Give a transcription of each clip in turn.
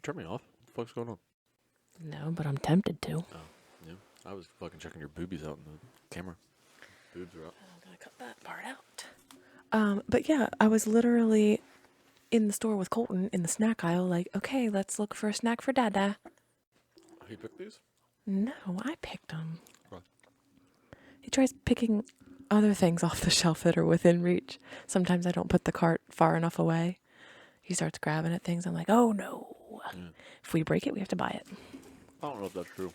turn me off? What the fuck's going on? No, but I'm tempted to. Oh, yeah. I was fucking checking your boobies out in the camera. Boobs are out. I'm gonna cut that part out. But yeah, I was literally in the store with Colton in the snack aisle, like, okay, let's look for a snack for Dada. He picked these? No, I picked them. What? He tries picking other things off the shelf that are within reach. Sometimes I don't put the cart far enough away. He starts grabbing at things. I'm like, oh no. Yeah. If we break it, we have to buy it. I don't know if that's true.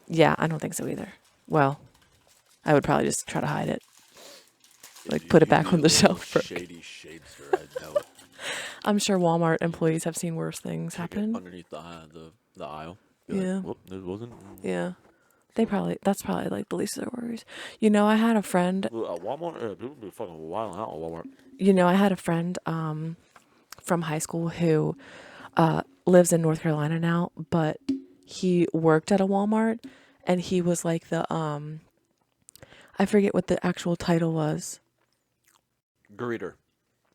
Yeah, I don't think so either. Well, I would probably just try to hide it. Like, You- put it you'd back be on a the little shelf. Shady shadester, I know it. I'm sure Walmart employees have seen worse things Take it happen. underneath the aisle. Be Yeah. Like, Whoop, it wasn't. Yeah. That's probably like the least of their worries. You know, I had a friend, Walmart, people be fucking wild out at Walmart. from high school who lives in North Carolina now, but he worked at a Walmart and he was like I forget what the actual title was. Greeter.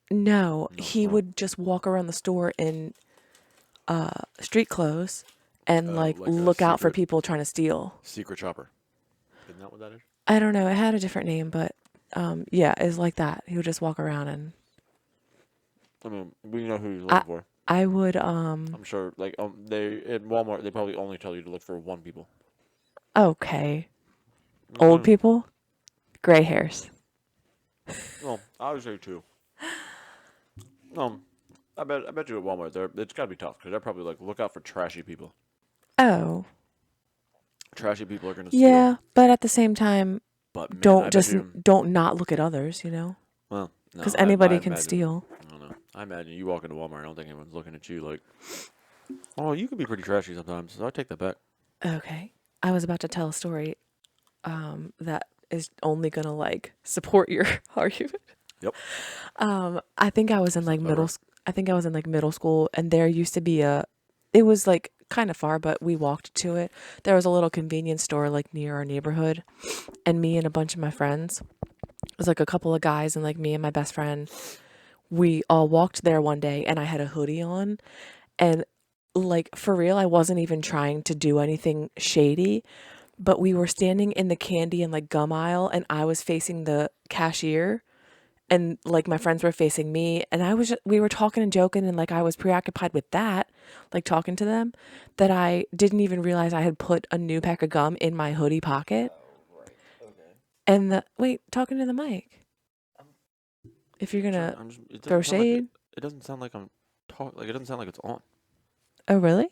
No, No, he no. would just walk around the store in street clothes and like Like a look out for secret- people trying to steal. Secret shopper. Isn't that what that is? I don't know. It had a different name, but yeah, it's like that. He would just walk around and I mean, we know who he's looking for. I would I'm sure, like, they in Walmart, they probably only tell you to look for one people. okay. Old people? Gray hairs. Well, I would say two. I bet you at Walmart, it's got to be tough because they're probably like, look out for trashy people. Oh. Trashy people are gonna steal. Yeah, but at the same time, But man, I don't bet just you, don't not look at others, you know? well, no, Because I anybody can imagine- steal. I don't know. I imagine you walk into Walmart, I don't think anyone's looking at you like, oh, you can be pretty trashy sometimes. So I take that back. Okay. I was about to tell a story that is only gonna like support your argument. Yep. I think I was in like middle school and there used to be it was like kind of far, but we walked to it. There was a little convenience store like near our neighborhood, and me and a bunch of my friends, it was like a couple of guys and like me and my best friend, we all walked there one day and I had a hoodie on, and like for real, I wasn't even trying to do anything shady, but we were standing in the candy and like gum aisle and I was facing the cashier and like my friends were facing me, and we were talking and joking and like I was preoccupied with that, like talking to them, that I didn't even realize I had put a new pack of gum in my hoodie pocket. Oh, right. Okay. And talking to the mic. If you're gonna throw shade. It doesn't sound like I'm talking. Like, it doesn't sound like it's on. Oh really?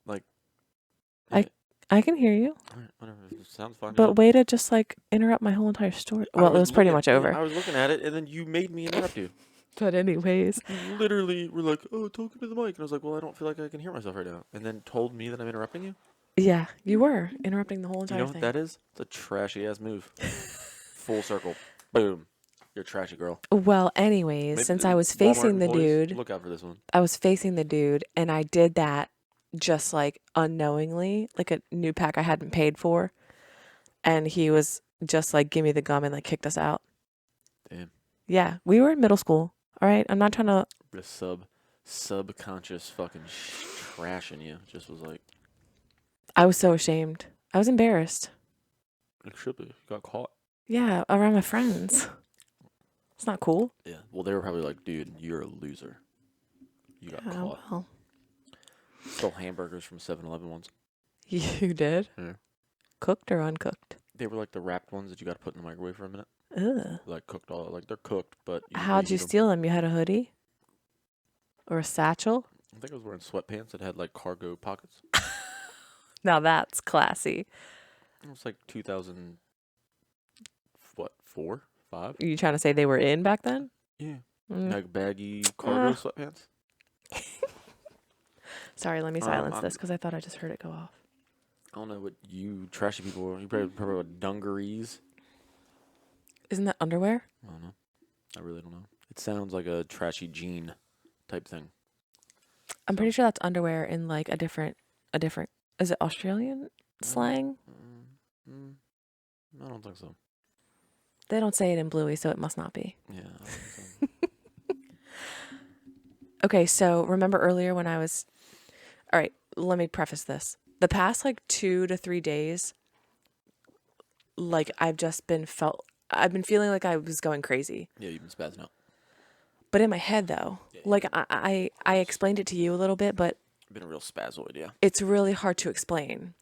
Like, I can hear you. all right, whatever. It sounds fine. But way to just like interrupt my whole entire story. Well, it was pretty much over. I was looking at it, and then you made me interrupt you. But anyways, You literally were like, "Oh, talking to the mic," and I was like, "Well, I don't feel like I can hear myself right now." And then told me that I'm interrupting you. yeah, you were interrupting the whole entire You know thing. what that is? It's a trashy ass move. Full circle. Boom. You're a trashy girl. Well, anyways, Maybe since the I was Walmart facing the employees, dude, look out for this one. I was facing the dude, and I did that just like unknowingly, like a new pack I hadn't paid for, and he was just like, "Give me the gum," and like kicked us out. Damn. Yeah, we were in middle school. All right, I'm not trying to. The subconscious fucking trash in you just was like, I was so ashamed. I was embarrassed. it should be. You got caught. Yeah, around my friends. It's not cool. Yeah. Well, they were probably like, dude, you're a loser. You got Oh, caught. well. Stole hamburgers from 7-Eleven once. You did? Yeah. Cooked or uncooked? They were like the wrapped ones that you got to put in the microwave for a minute. Ugh. Like cooked like they're cooked, but How'd you eat 'em. steal them? You had a hoodie? Or a satchel? I think I was wearing sweatpants that had like cargo pockets. Now that's classy. It was like 2000, what, 4, 5? Are you trying to say they were in back then? Yeah. Mm. Like baggy cargo sweatpants. Sorry, let me silence I'm- this because I thought I just heard it go off. I don't know what you trashy people were. You probably with dungarees. Isn't that underwear? I don't know. I really don't know. It sounds like a trashy jean type thing. I'm pretty sure that's underwear in like a different, is it Australian slang? I don't think so. They don't say it in Bluey, so it must not be. Yeah. I don't think so. Okay, so remember earlier when I was All right, let me preface this. The past like 2 to 3 days, like I've been feeling like I was going crazy. Yeah, you've been spazzing out. But in my head though, Yeah, like I explained it to you a little bit, but been a real spazzoid, yeah. it's really hard to explain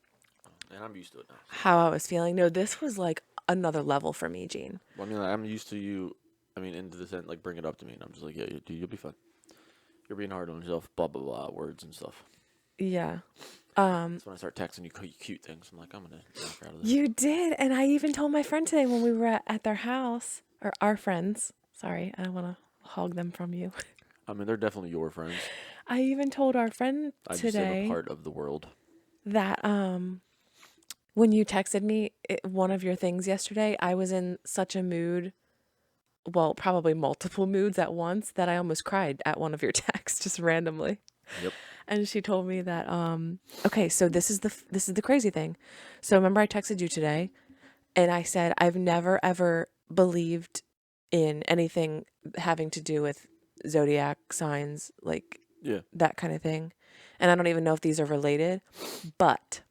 And I'm used to it now. So. how I was feeling. No, this was like another level for me, Gene. Well, I mean, like, I'm used to you. I mean, into the sense, like, bring it up to me, and I'm just like, yeah, dude, you'll be fine. You're being hard on yourself. Blah blah blah, words and stuff. Yeah. That's when I start texting you cute things. I'm like, I'm gonna knock her out of this. You did, and I even told my friend today when we were at their house, or our friends. Sorry, I don't want to hog them from you. I mean, they're definitely your friends. I even told our friend I just am a today part of the world. that when you texted me one of your things yesterday, I was in such a mood, well, probably multiple moods at once, that I almost cried at one of your texts just randomly. Yep. And she told me that okay, so this is the crazy thing. So remember I texted you today and I said I've never ever believed in anything having to do with zodiac signs, like Yeah. that kind of thing. And I don't even know if these are related, but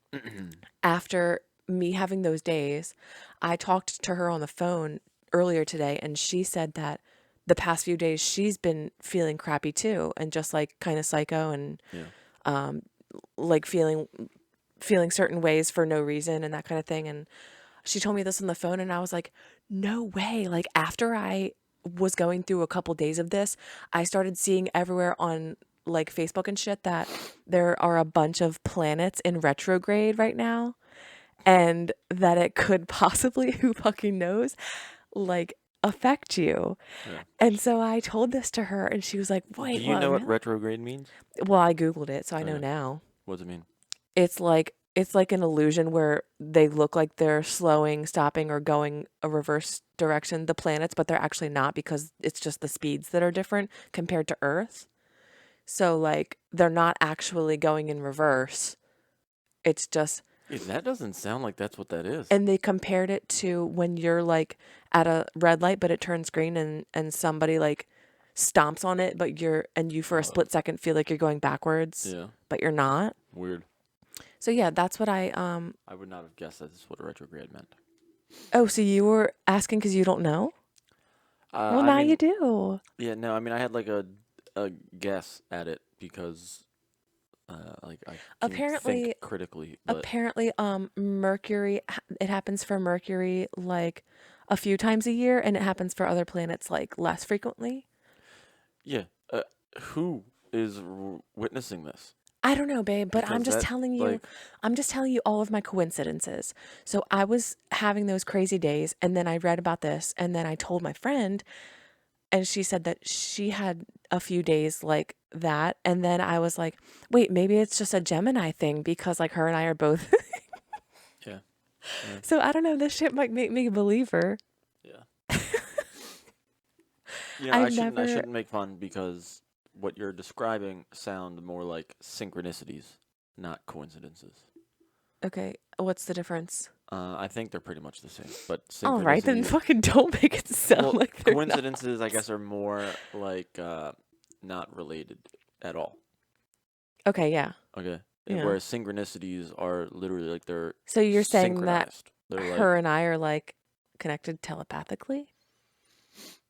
after me having those days, I talked to her on the phone earlier today and she said that the past few days she's been feeling crappy too and just like kind of psycho and Yeah. like feeling certain ways for no reason and that kind of thing. And she told me this on the phone and I was like, no way. Like after I was going through a couple days of this, I started seeing everywhere on like Facebook and shit that there are a bunch of planets in retrograde right now and that it could possibly, who fucking knows, like affect you. Yeah. And so I told this to her and she was like, Do wait, you what? know what Really? retrograde means? Well, I Googled it, so I know Okay. now. What does it mean? It's like an illusion where they look like they're slowing, stopping, or going a reverse direction, the planets, but they're actually not because it's just the speeds that are different compared to Earth. So like they're not actually going in reverse. It's just Yeah, that doesn't sound like that's what that is. and they compared it to when you're like at a red light but it turns green and somebody like stomps on it but you for a split second feel like you're going backwards Yeah. but you're not. Weird. So yeah, that's what I would not have guessed that's what a retrograde meant. Oh, so you were asking because you don't know? Well, I now mean, you do. yeah, no, I mean, I had like a guess at it because like I can Apparently, think critically, but apparently, Mercury. It happens for Mercury like a few times a year, and it happens for other planets like less frequently. yeah, who is witnessing this? I don't know, babe, but I'm Because just that telling you. like I'm just telling you all of my coincidences. So I was having those crazy days, and then I read about this, and then I told my friend, and she said that she had a few days like that, and then I was like, wait, maybe it's just a Gemini thing because like her and I are both. yeah, So I don't know. This shit might make me a believer. yeah. You know, I've I never. shouldn't make fun because what you're describing sound more like synchronicities, not coincidences. Okay, what's the difference? I think they're pretty much the same, but All right, then synchronicities. fucking don't make it sound Well, like they're not. coincidences, I guess, are more like not related at all. Okay, yeah. Okay. Yeah. Whereas synchronicities are literally like they're So you're saying that synchronized. They're like her and I are like connected telepathically?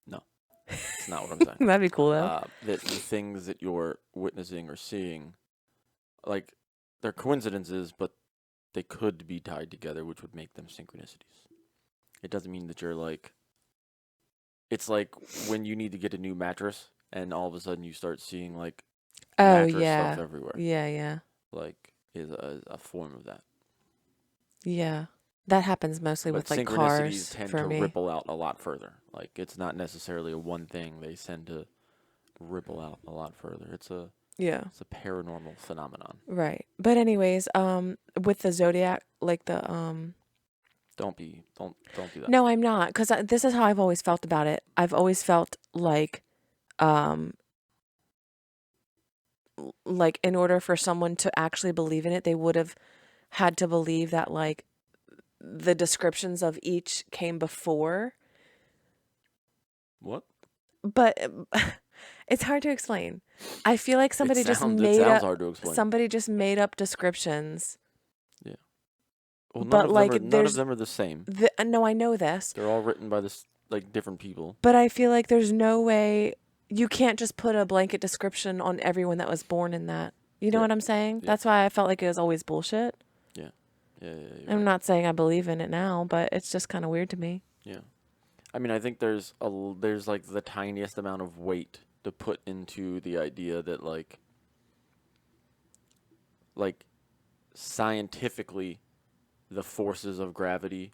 no, it's not what I'm saying. That'd be cool though. The things that you're witnessing or seeing, like they're coincidences, but they could be tied together, which would make them synchronicities. It doesn't mean that you're like. It's like when you need to get a new mattress, and all of a sudden you start seeing like Oh mattress yeah. stuff everywhere. Yeah, yeah. Like is a form of that. Yeah. That happens mostly But with like synchronicities cars tend for to me. ripple out a lot further. Like it's not necessarily a one thing; they tend to ripple out a lot further. It's a Yeah. paranormal phenomenon. Right. But anyways, with the zodiac, like the Don't do that. no, I'm not, because this is how I've always felt about it. I've always felt um, like in order for someone to actually believe in it, they would have had to believe that like the descriptions of each came before. What? But It's hard to explain. I feel like It somebody just sounds made up hard to explain. somebody just made up descriptions. Yeah. Well, But like none of there's them are the same. no, I know this, They're all written by like different people. but I feel like there's no way you can't just put a blanket description on everyone that was born in that. You know Yeah. what I'm saying? Yeah. That's why I felt like it was always bullshit. Yeah. Yeah. I'm not saying I believe in it now, but it's just kind of weird to me. Yeah. I mean, I think there's like the tiniest amount of weight to put into the idea that like scientifically the forces of gravity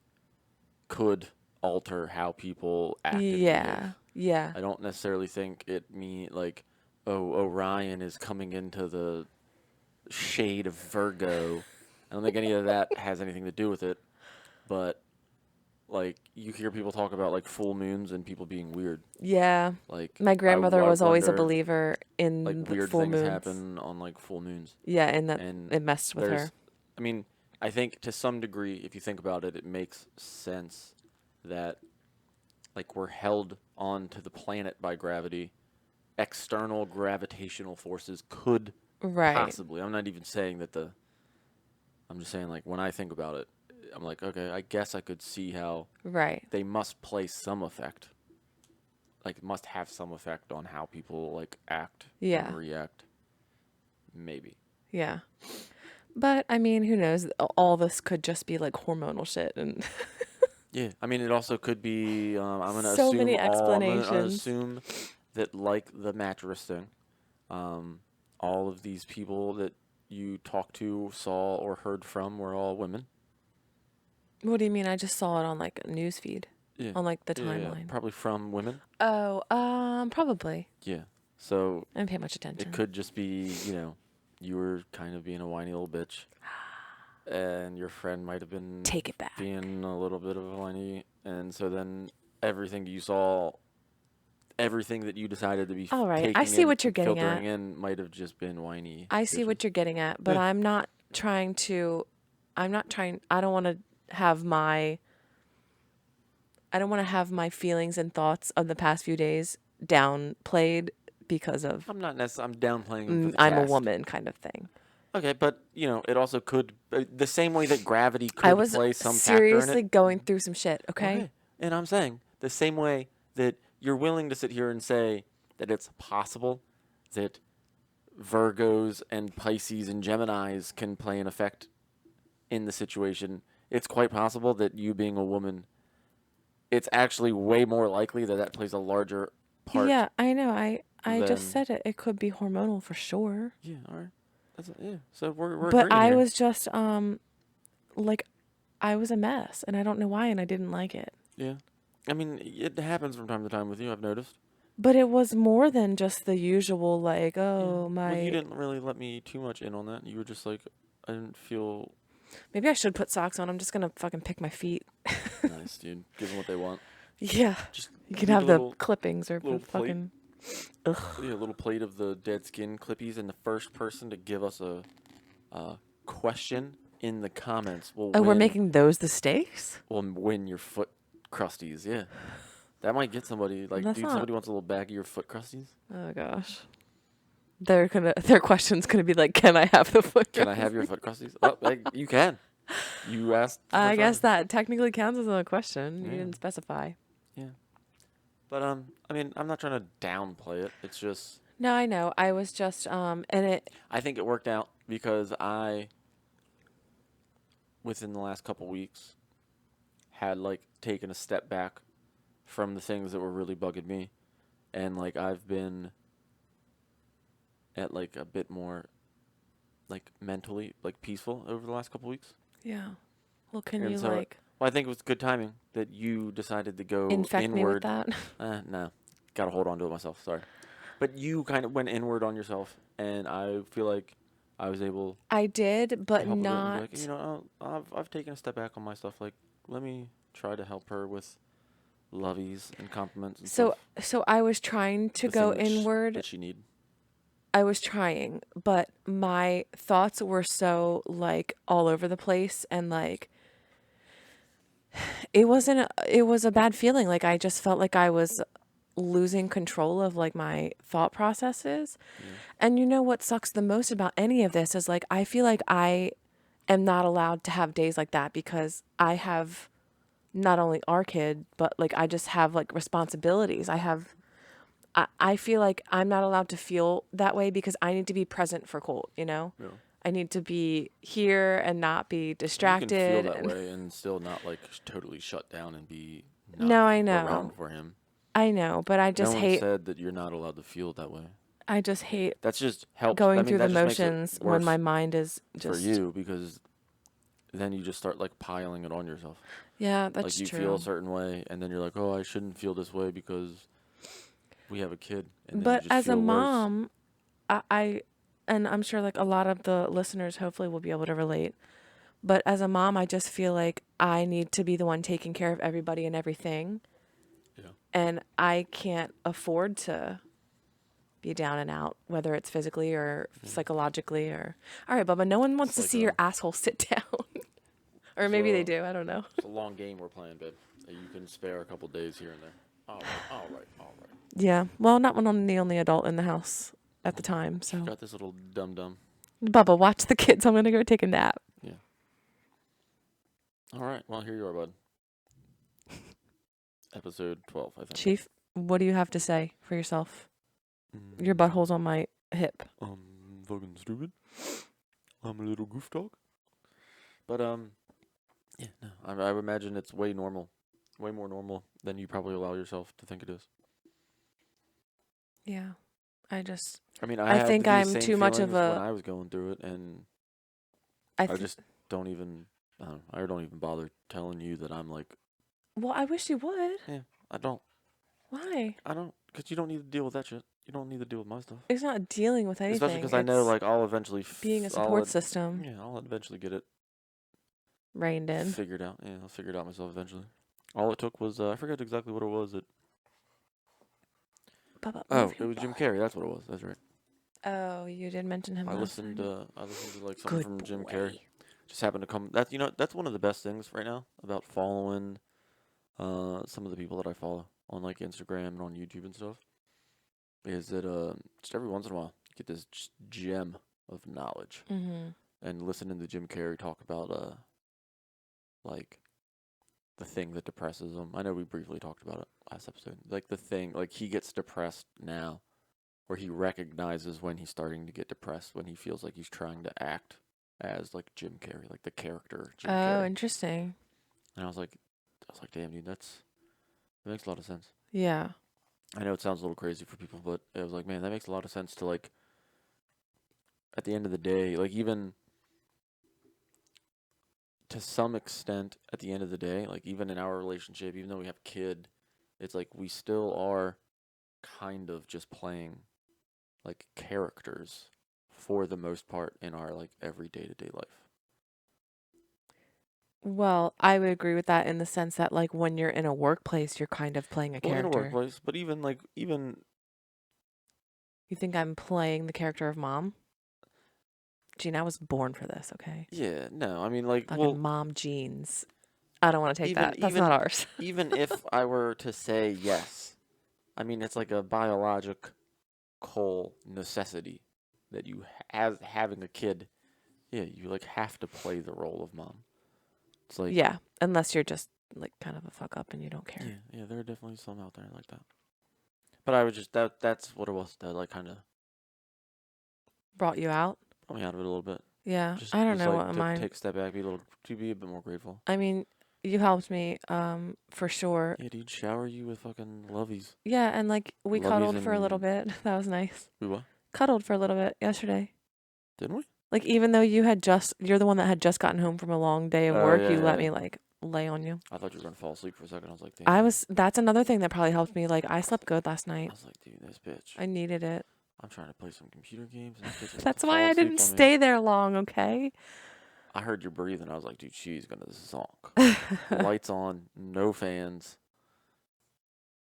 could alter how people act and behave. Yeah. I don't necessarily think it like, oh, Orion is coming into the shade of Virgo. I don't think any of that has anything to do with it, but like you hear people talk about like full moons and people being weird. Yeah. Like My grandmother I was always a wonder, believer in like the weird full things moons. happen on like full moons. Yeah, and that And it messed with her. I mean, I think to some degree, if you think about it, it makes sense that like we're held on to the planet by gravity. External gravitational forces could Right. possibly. I'm not even saying that I'm just saying like when I think about it, I'm like, okay, I guess I could see how Right. they must play some effect. Like it must have some effect on how people like act and react. Maybe. Yeah. But I mean, who knows? All this could just be like hormonal shit and Yeah, I mean, it also could be. I'm gonna so assume many I'm gonna explanations. assume that, like the mattress thing, all of these people that you talked to, saw, or heard from were all women. What do you mean? I just saw it on like a news feed. Yeah. On like the Yeah, timeline. probably from women. Oh, probably. Yeah. So I didn't pay much attention. it could just be, you were kind of being a whiny little bitch, and your friend might have been Take it back. being a little bit of a whiny, and so then everything you saw, everything that you decided to be All right, taking I see in what you're and getting filtering at. in might have just been whiny. I see what bitches. you're getting at, but Yeah. I'm not trying to. I don't want to have my. I don't want to have my feelings and thoughts of the past few days downplayed because of I'm not necessarily. I'm downplaying them for the I'm a cast. woman kind of thing. Okay, but it also could the same way that gravity I could was play some factor in seriously it. going through some shit, okay? Okay, and I'm saying the same way that you're willing to sit here and say that it's possible that Virgos and Pisces and Geminis can play an effect in the situation. It's quite possible that you being a woman, it's actually way more likely that plays a larger part. Yeah, I know. I just than- said it. It could be hormonal for sure. Yeah, all right. Yeah. So we're But agreeing I here. was just like I was a mess and I don't know why and I didn't like it. Yeah. I mean, it happens from time to time with you, I've noticed. But it was more than just the usual like, oh, Yeah. my Well, you didn't really let me too much in on that. You were just like, I didn't feel Maybe I should put socks on. I'm just going to fucking pick my feet. nice, dude. Give them what they want. Yeah. Just You can leave have a the little, clippings or little the fucking ugh. yeah, a little plate of the dead skin clippies, and the first person to give us a question in the comments will Oh, win. we're making those the stakes? Will win your foot crusties. Yeah, that might get somebody. Like, That's dude, not- somebody wants a little bag of your foot crusties. Oh gosh. Their question's gonna be like, can I have the foot? Can I have your foot crusties? Oh, you can. You asked. I guess first. that technically counts as a question. You Yeah. didn't specify. Yeah. But I mean, I'm not trying to downplay it. It's just No, I know. I was just and it I think it worked out because within the last couple weeks, had like taken a step back from the things that were really bugging me, and like I've been at like a bit more like mentally like peaceful over the last couple weeks. yeah. Well, can And you so, like Well, I think it was good timing that you decided to go infect me with inward. that? No, gotta hold on to it myself. Sorry, but you kind of went inward on yourself, and I feel like I was able I did, to but help a bit and be not. like, I've taken a step back on my stuff. Like, let me try to help her with lovies and compliments. And So stuff. I was trying to The go thing that inward. that she need. I was trying, but my thoughts were so like all over the place and like it was a bad feeling. Like I just felt like I was losing control of like my thought processes. Yeah. And you know what sucks the most about any of this is like I feel like I am not allowed to have days like that because I have not only our kid, but like I just have like responsibilities. I feel like I'm not allowed to feel that way because I need to be present for Colt, you know? Yeah. I need to be here and not be You can feel distracted. that And way and still not like totally shut down and be not no, I around know. for him. I know, but No one said that you're not allowed to feel that way. I just hate That's just helps. I going mean, through the that just makes it motions when my worse mind is for just, you because then you just start like piling it on yourself. yeah, Like that's you feel a true. certain way and then you're like, "Oh, I shouldn't feel this way because we have a kid." And then you But just as a feel worse. mom, I and I'm sure like a lot of the listeners hopefully will be able to relate. But as a mom, I just feel like I need to be the one taking care of everybody and everything. Yeah. And I can't afford to be down and out, whether it's physically or psychologically or. All right, Bubba, no one wants It's to like see your asshole sit down. Or maybe they do. I don't know. it's a long game we're playing, babe. You can spare a couple days here and there. All right. Yeah. Well, not when I'm the only adult in the house at the time. You So, got this little dum-dum. Bubba, watch the kids. I'm going to go take a nap. Yeah. All right. Well, here you are, bud. Episode 12, I think. Chief, what do you have to say for yourself? Mm. Your butthole's on my hip. Fucking stupid. I'm a little goof dog. But, yeah, no. I would imagine it's way more normal than you probably allow yourself to think it is. Yeah. I mean, I had think these I'm same too much feelings of when a. I was going through it, and I I just don't even, I don't even bother telling you that I'm like, Well, I wish you would. yeah, I don't, Why? because you don't need to deal with that shit. You don't need to deal with my stuff. It's not dealing with anything. Especially because I know, It's like, I'll eventually, being a support system I'll eventually get it reined in. figured out. Yeah, I'll figure it out myself eventually. All it took was, I forget exactly what it was. It was Jim Carrey. That's what it was. That's right. Oh, you did mention him I last listened time. to like something Good from Jim boy. Carrey. Just happened to come. That's one of the best things right now about following some of the people that I follow on like Instagram and on YouTube and stuff. Is that just every once in a while you get this just gem of knowledge Mm-hmm. and listening to Jim Carrey talk about like the thing that depresses him. I know we briefly talked about it last episode. Like the thing, like he gets depressed now, where he recognizes when he's starting to get depressed, when he feels like he's trying to act as like Jim Carrey, like the character Jim Oh, Carrey. interesting. And I was like, damn, dude, that makes a lot of sense. Yeah. I know it sounds a little crazy for people, but it was like, man, that makes a lot of sense to like, at the end of the day, like even to some extent, at the end of the day, like even in our relationship, even though we have a kid, it's like we still are kind of just playing like characters for the most part in our like every day-to-day life. Well, I would agree with that in the sense that like when you're in a workplace, you're kind of playing a Well, in a character. workplace, but even You think I'm playing the character of mom? Gene, I was born for this, okay? yeah, no, I mean like Fucking mom genes. I don't want to take that. That's not ours. even if I were to say yes, I mean it's like a biological necessity that you as having a kid, yeah, you like have to play the role of mom. It's like Yeah, unless you're just like kind of a fuck up and you don't care. yeah, there are definitely some out there like that. But I would just that's what it was that like kind of Brought you out? brought me out of it a little bit. Yeah, Just I don't was know like what to mine. take a step back, be a bit more grateful. I mean, you helped me, for sure. Yeah, dude, shower you with fucking lovies. Yeah, and like we Lovies cuddled for a little and- bit. That was nice. We what? Cuddled for a little bit yesterday. Didn't we? Like even though you're the one that had just gotten home from a long day of Oh, work, yeah, you let yeah. me like lay on you. I thought you were gonna fall asleep for a second. I was like, damn. That's another thing that probably helped me. Like I slept good last I night. was like, dude, this bitch. I needed it. I'm trying to play some computer games. And this bitch is That's about to why fall I asleep didn't on me. stay there long, okay? I heard you breathing. I was like, dude, she's gonna zonk. Lights on, no fans.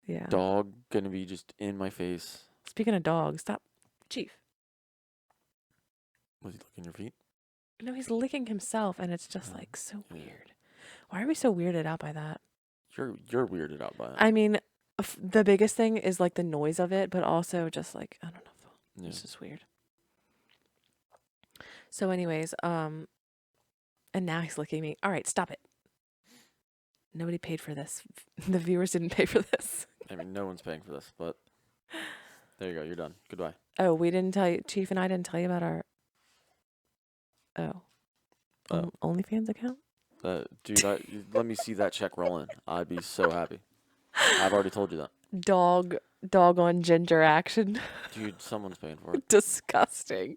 Yeah. Dog gonna be just in my face. Speaking of dogs, stop. Chief. Was he licking your feet? No, he's licking himself and it's just like so Yeah. weird. Why are we so weirded out by that? You're weirded out by it. I mean, The biggest thing is like the noise of it, but also just like, I don't know. Yeah. It's just weird. So anyways, and now he's looking at me. All right, stop it. Nobody paid for this. The viewers didn't pay for this. I mean, no one's paying for this, but there you go. You're done. Goodbye. Oh, we didn't tell you, Chief and I didn't tell you about our OnlyFans account? Dude, let me see that check roll in. I'd be so happy. I've already told you that. Dog on ginger action. Dude, someone's paying for it. Disgusting.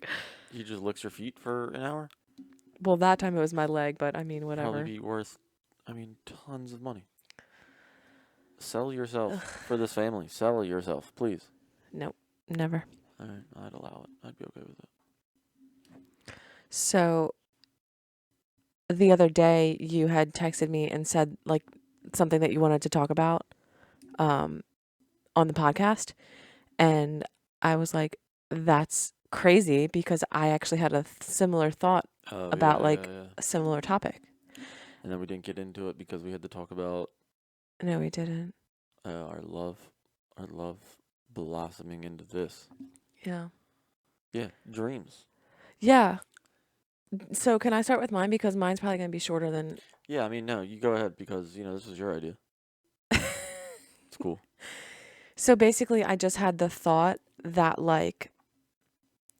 He just licks your feet for an hour? Well, that time it was my leg, but I mean, whatever. Probably be worth, tons of money. Sell yourself for this family. Sell yourself, please. Nope, never. All right, I'd allow it. I'd be okay with it. So the other day you had texted me and said like something that you wanted to talk about on the podcast, and I was like, that's crazy, because I actually had a similar thought about a similar topic. And then we didn't get into it because we had to talk about No, we didn't. our love blossoming into this. Yeah. Yeah, dreams. Yeah. So can I start with mine, because mine's probably going to be shorter than... Yeah, no, you go ahead, because, this was your idea. It's cool. So basically, I just had the thought that, like,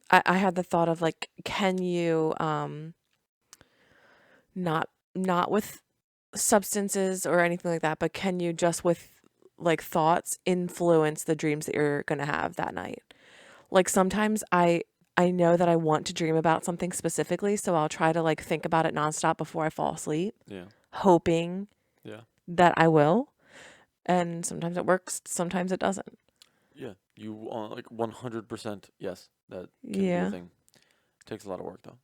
I had the thought of, like, can you, not with substances or anything like that, but can you just with, like, thoughts influence the dreams that you're going to have that night? Like, sometimes I know that I want to dream about something specifically, so I'll try to, like, think about it nonstop before I fall asleep. Yeah. Hoping that I will. And sometimes it works, sometimes it doesn't. Yeah. You like 100% yes, that can be a thing. It takes a lot of work, though.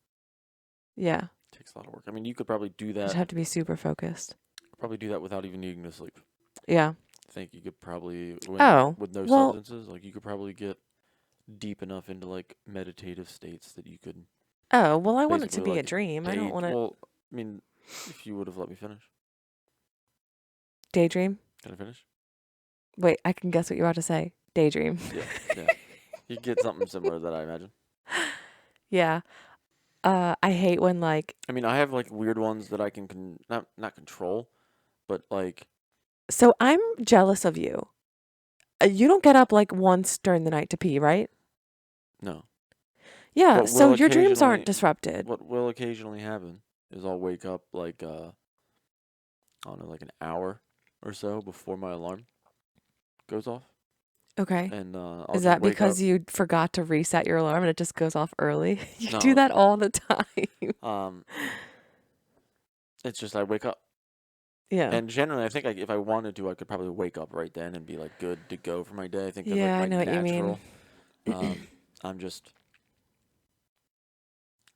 Yeah. It takes a lot of work. You could probably do that. You just have to be super focused. Probably do that without even needing to sleep. Yeah. I think you could probably, with no substances, like, you could probably get deep enough into, like, meditative states that you could... Oh, well, I want it to be, like, a dream. I don't want it... Well, if you would have let me finish. Daydream? Can I finish? Wait, I can guess what you're about to say. Daydream. Yeah. You get something similar to that, I imagine. Yeah. I hate when, like... I have, like, weird ones that I can not control, but, like... So I'm jealous of you. You don't get up, like, once during the night to pee, right? No. Yeah, so your dreams aren't disrupted. What will occasionally happen is I'll wake up, like, I don't know, like an hour or so before my alarm goes off. Okay. And is that because you forgot to reset your alarm and it just goes off early? You do that all the time. It's just I wake up. Yeah. And generally, I think if I wanted to, I could probably wake up right then and be like good to go for my day. I think that's like my I know natural. what you mean. I'm just...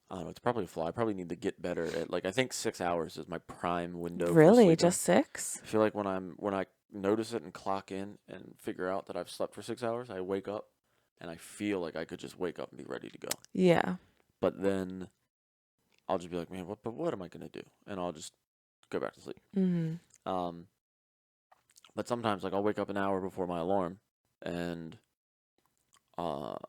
I don't know. It's probably a flaw. I probably need to get better at, like, I think 6 hours is my prime window. Really? Just 6? I feel like when I notice it and clock in and figure out that I've slept for 6 hours, I wake up and I feel like I could just wake up and be ready to go. Yeah. But then I'll just be like, man, what am I gonna do? And I'll just go back to sleep. Mm-hmm. But sometimes, like, I'll wake up an hour before my alarm and I'll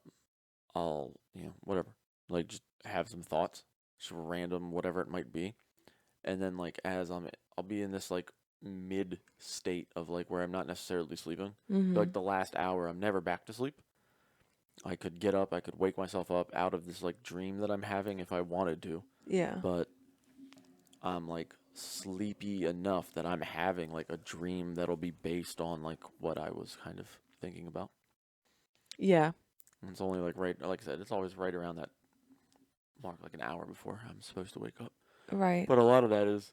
whatever, like, just have some thoughts, just random whatever it might be, and then, like, as I'll be in this, like, mid state of, like, where I'm not necessarily sleeping. Mm-hmm. But, like, the last hour I'm never back to sleep. I could get up, I could wake myself up out of this, like, dream that I'm having if I wanted to. Yeah. But I'm, like, sleepy enough that I'm having, like, a dream that'll be based on, like, what I was kind of thinking about. Yeah. And it's only, like I said, it's always right around that mark, like an hour before I'm supposed to wake up. Right. But a lot of that is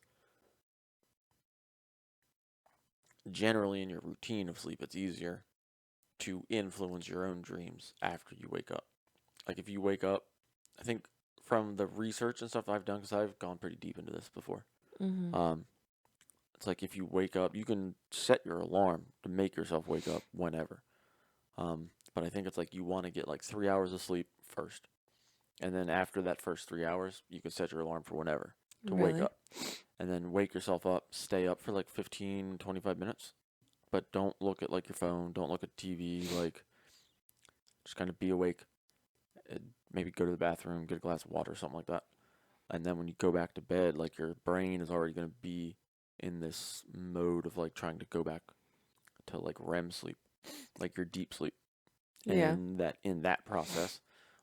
generally in your routine of sleep. It's easier to influence your own dreams after you wake up. Like, if you wake up, I think from the research and stuff I've done, because I've gone pretty deep into this before, it's like if you wake up, you can set your alarm to make yourself wake up whenever. But I think it's like you want to get like 3 hours of sleep first. And then after that first 3 hours, you can set your alarm for whenever to wake up. And then wake yourself up, stay up for like 15, 25 minutes. but don't look at like your phone, don't look at TV, like just kind of be awake. And maybe go to the bathroom, get a glass of water, something like that. And then when you go back to bed, like your brain is already going to be in this mode of like trying to go back to like REM sleep, like your deep sleep. Yeah. And in that process,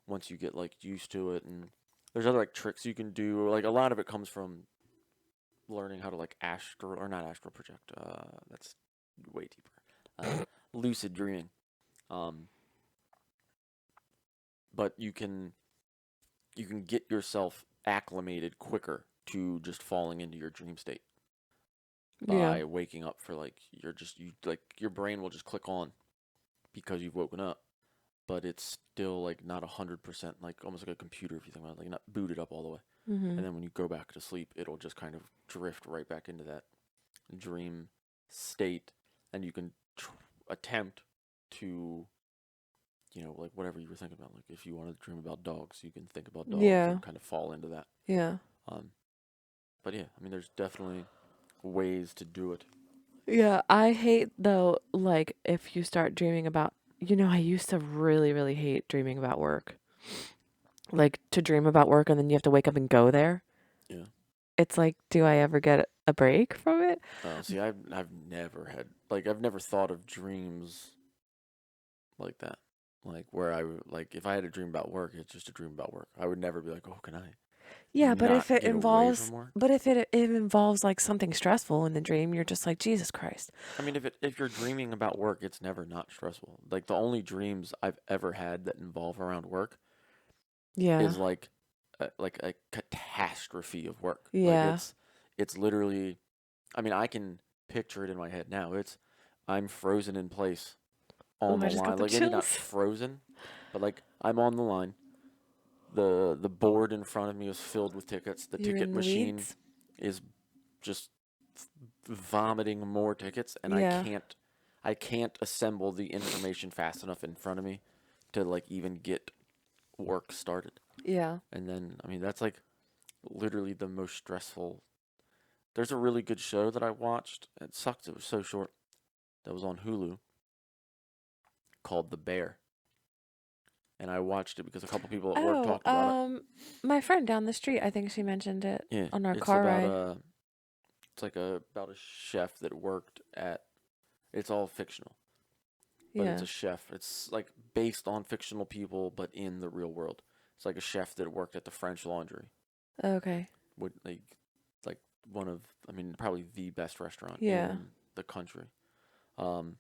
once you get like used to it, and there's other like tricks you can do. Like a lot of it comes from learning how to like astral or not astral project. That's way deeper. Lucid dreaming. Um, but you can get yourself acclimated quicker to just falling into your dream state Yeah. by waking up for like you like your brain will just click on because you've woken up, but it's still like not 100% like almost like a computer if you think about it, like not booted up all the way. Mhm. And then when you go back to sleep, it'll just kind of drift right back into that dream state, and you can attempt to like whatever you were thinking about. Like if you wanted to dream about dogs, you can think about dogs Yeah. and kind of fall into that. Yeah. Um, but yeah, I mean, there's definitely ways to do it. Yeah, I hate though, like if you start dreaming about, I used to really, really hate dreaming about work. Like to dream about work and then you have to wake up and go there. Yeah. It's like, do I ever get a break from it? See, I've never had like I've never thought of dreams like that. Like where like if I had a dream about work, it's just a dream about work. I would never be like, oh, can I Yeah, but not if it get away involves, from work? but if it involves like something stressful in the dream, you're just like, Jesus Christ. I mean, if you're dreaming about work, it's never not stressful. Like the only dreams I've ever had that involve around work Yeah. is like a catastrophe of work. Like Yeah. it's literally. I mean, I can picture it in my head now. I'm frozen in place Oh, on I the just got line. the Like maybe not chills. frozen, but like I'm on the line. The board in front of me is filled with tickets. The You're ticket in the machine weeds. is just vomiting more tickets, and Yeah. I can't assemble the information fast enough in front of me to like even get work started. Yeah. And then I mean that's like literally the most stressful. There's a really good show that I watched. It sucked. It was so short. That was on Hulu called The Bear, and I watched it because a couple people at work Oh, talked about it. my friend down the street, I think she mentioned it Yeah, on our it's car about ride. it's like about a chef that worked at. It's all fictional, but it's Yeah. a chef. It's like based on fictional people, but in the real world. It's like a chef that worked at the French Laundry. Okay. Would like one of I mean probably the best restaurant Yeah. in the country. Um,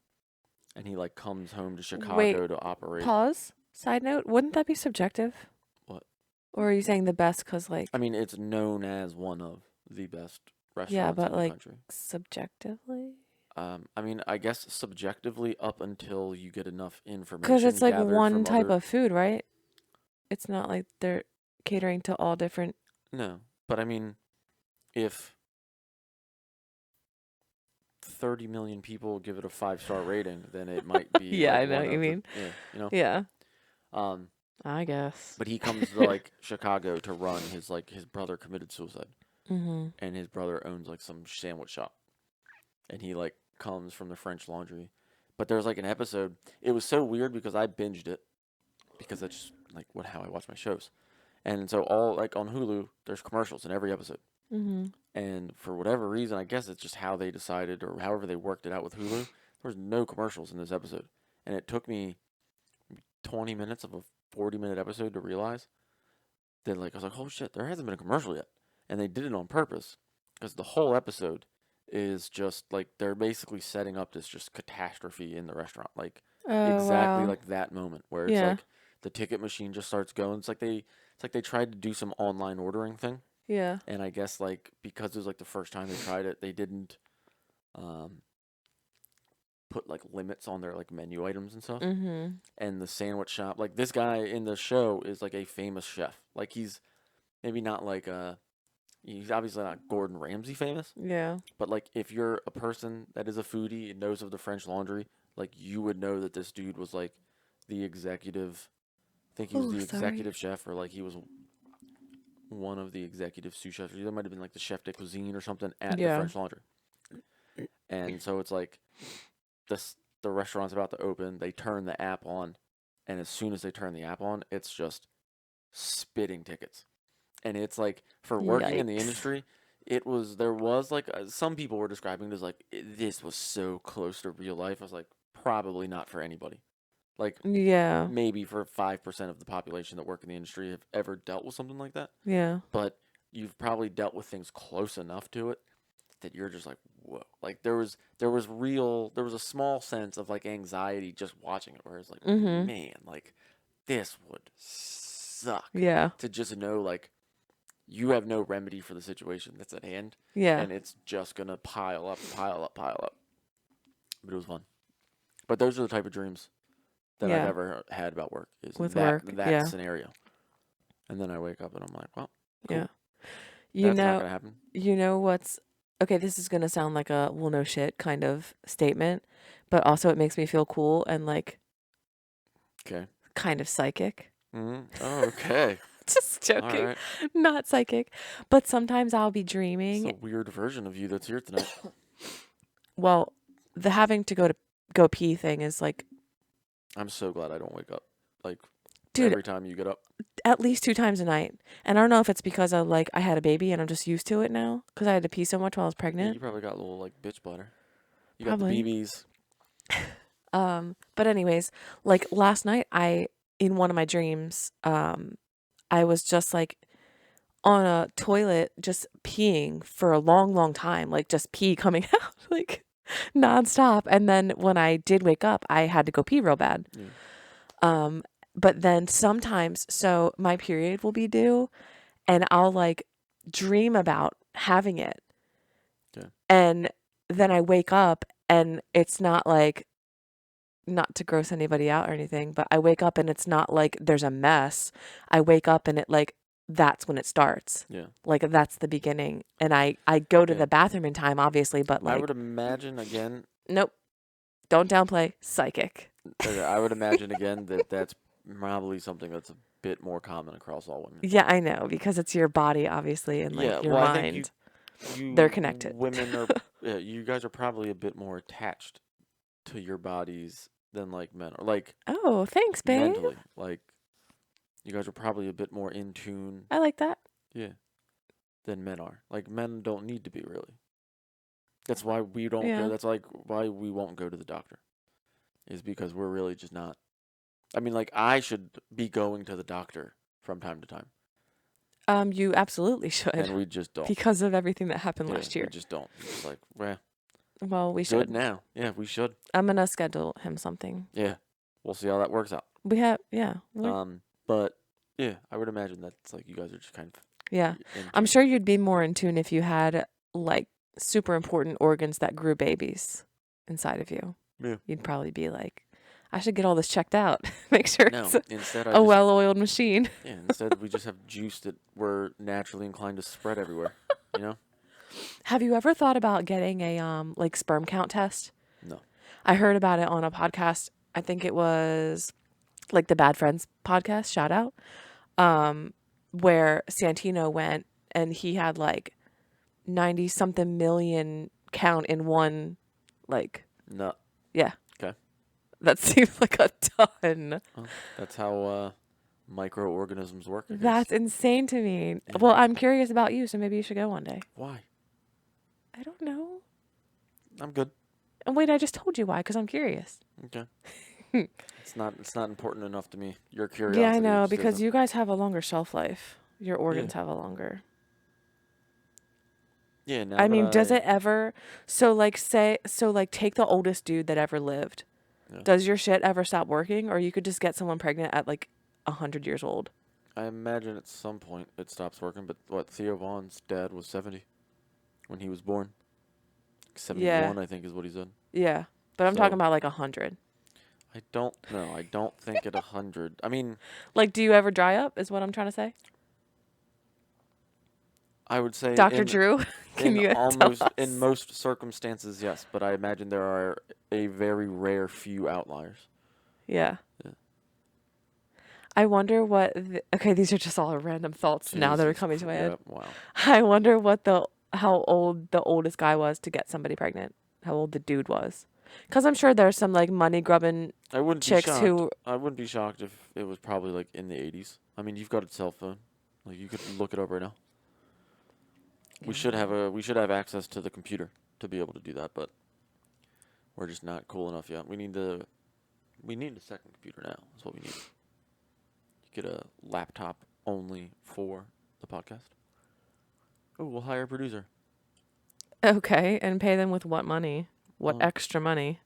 and he like comes home to Wait, Chicago to operate. pause. Side note, wouldn't that be subjective? What? Or are you saying the best because, I like, mean, it's known as one of the best yeah, restaurants but in the like country. subjectively? I mean, I guess subjectively up until you get enough Because information it's like gathered one from type other. of food, right? It's not like they're catering to all different. No, but I mean, if 30 million people give it a 5-star rating, then it might be Yeah, like I know one what you of the mean. yeah. Yeah, Um, I guess. but he comes to like Chicago to run his brother committed suicide, Mm-hmm. and his brother owns like some sandwich shop, and he like comes from the French Laundry. But there's like an episode. It was so weird because I binged it because that's just like how I watch my shows. And so all like on Hulu, there's commercials in every episode. Mm-hmm. And for whatever reason, I guess it's just how they decided or however they worked it out with Hulu. There was no commercials in this episode, and it took me 20 minutes of a 40-minute episode to realize that like I was like, oh shit, there hasn't been a commercial yet, and they did it on purpose because the whole episode is just like they're basically setting up this just catastrophe in the restaurant, like Oh, exactly wow. like that moment where it's Yeah. like the ticket machine just starts going. It's like they tried to do some online ordering thing, Yeah. and I guess like because it was like the first time they tried it, they didn't um, put like limits on their like menu items and stuff. Mm-hmm. And the sandwich shop, like this guy in the show is like a famous chef. Like he's maybe not like he's obviously not Gordon Ramsay famous, Yeah. but like if you're a person that is a foodie and knows of the French Laundry, like you would know that this dude was like the executive. I think he was Oh, the sorry. executive chef, or like he was one of the executive sous chefs. There might have been like the chef de cuisine or something at the Yeah. French Laundry. And so it's like the restaurant's about to open. They turn the app on, and as soon as they turn the app on, it's just spitting tickets. And it's like for working in the Yikes. industry, there was like some people were describing it as like this was so close to real life. I was like, probably not for anybody. Like Yeah. maybe for 5% of the population that work in the industry have ever dealt with something like that. Yeah. But you've probably dealt with things close enough to it that you're just like, whoa. Like there was a small sense of like anxiety just watching it, where it's like, Mhm. man, like this would suck Yeah. to just know like you have no remedy for the situation that's at hand, Yeah. and it's just gonna pile up, pile up, pile up. But it was fun. But those are the type of dreams that I've Yeah. ever had about work. Is With that work. that Yeah. scenario? And then I wake up and I'm like, well, cool. Yeah. You That's not know, gonna happen. what's okay, this is gonna sound like a well no shit kind of statement, but also it makes me feel cool and like Okay. kind of psychic. Oh, okay. Just All joking. right. Not psychic. But sometimes I'll be It's dreaming. a weird version of you that's here tonight. Well, the having to go pee thing is like, I'm so glad I don't wake up. Like dude, every time you get up. at least 2 times a night. And I don't know if it's because of like I had a baby and I'm just used to it now because I had to pee so much while I was Yeah, pregnant. you probably got a little like bitch bladder. You got the Probably. BBs. But anyways, like last night in one of my dreams, I was just like on a toilet just peeing for a long, long time, like just pee coming out like nonstop. And then when I did wake up, I had to go pee real bad. Yeah. But then sometimes, so my period will be due and I'll like dream about having it. Yeah. And then I wake up and it's not like, not to gross anybody out or anything, but I wake up and it's not like there's a mess. I wake up and it like, that's when it starts. Yeah. Like that's the beginning. And I go to Yeah. the bathroom in time, obviously, but I like, would imagine again. nope. Don't downplay psychic. I would imagine again that that's probably something that's a bit more common across all women. Yeah, I know, because it's your body, obviously, and like Yeah. your Well, I mind. think you They're connected. women are. Yeah, you guys are probably a bit more attached to your bodies than like men are. Like Oh, thanks, babe. mentally, like you guys are probably a bit more in tune. I like that. Yeah. Than men are. Like men don't need to be really. That's why we don't Yeah. go. That's like why we won't go to the doctor. Is because we're really just not. I mean, like I should be going to the doctor from time to time, You absolutely should and we just don't. because of everything that happened Yeah, last year. we just don't. It's just like, well, Well, we good should. now. Yeah, we should. I'm gonna schedule him something. Yeah, we'll see how that works out. We have, yeah, But yeah, I would imagine that's like you guys are just kind of. yeah. in I'm tune. sure you'd be more in tune if you had like super important organs that grew babies inside of you. Yeah. You'd probably be like, I should get all this checked out. Make sure No, it's instead a well-oiled machine. yeah, instead we just have juice that we're naturally inclined to spread everywhere. You know? Have you ever thought about getting a like sperm count test? No. I heard about it on a podcast. I think it was like the Bad Friends podcast, shout out. Where Santino went and he had like 90 something million count in one, like, No. yeah. Okay. That seems like a ton. Well, that's how microorganisms work. I guess. That's insane to me. Yeah. Well, I'm curious about you, so maybe you should go one day. Why? I don't know. I'm good. And wait, I just told you why, because I'm curious. Okay. It's not important enough to me. Your curiosity. Yeah, I know, is because different. you guys have a longer shelf life. Your organs have a longer. Yeah. Now I mean, does I- it ever, so like take the oldest dude that ever lived. Yeah. Does your shit ever stop working? Or you could just get someone pregnant at like 100 years old? I imagine at some point it stops working. But what? Theo Vaughn's dad was 70 when he was born. 71, I think, is what he said. Yeah. But I'm So- talking about like 100. I don't know. I don't think at 100. I mean, Like, do you ever dry up is what I'm trying to say? I would say Dr. in- Drew, can in you tell almost us? in most circumstances, yes. But I imagine there are a very rare few outliers. Yeah. Yeah. I wonder what, okay, these are just all random thoughts now that are Jesus coming to my head. Yep, wow. I wonder what how old the oldest guy was to get somebody pregnant. How old the dude was. Because I'm sure there's some like money grubbing I wouldn't be chicks shocked. who. I wouldn't be shocked if it was probably like in the 80s. I mean, you've got a cell phone. Like you could look it up right now. Yeah, We should have access to the computer to be able to do that, but we're just not cool enough yet. We need a second computer now. That's what we need. Get a laptop only for the podcast. Oh, we'll hire a producer. Okay, and pay them with what money? What Oh. extra money?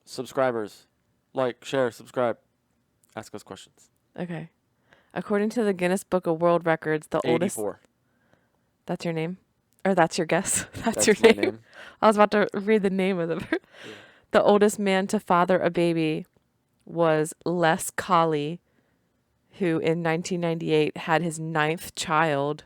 Subscribers, like, share, subscribe, ask us questions. Okay. According to the Guinness Book of World Records, the oldest. 84. That's your name? Or that's your guess? That's That's your my name? I was about to read the name of the. Yeah. The oldest man to father a baby was Les Colley, who in 1998 had his 9th child,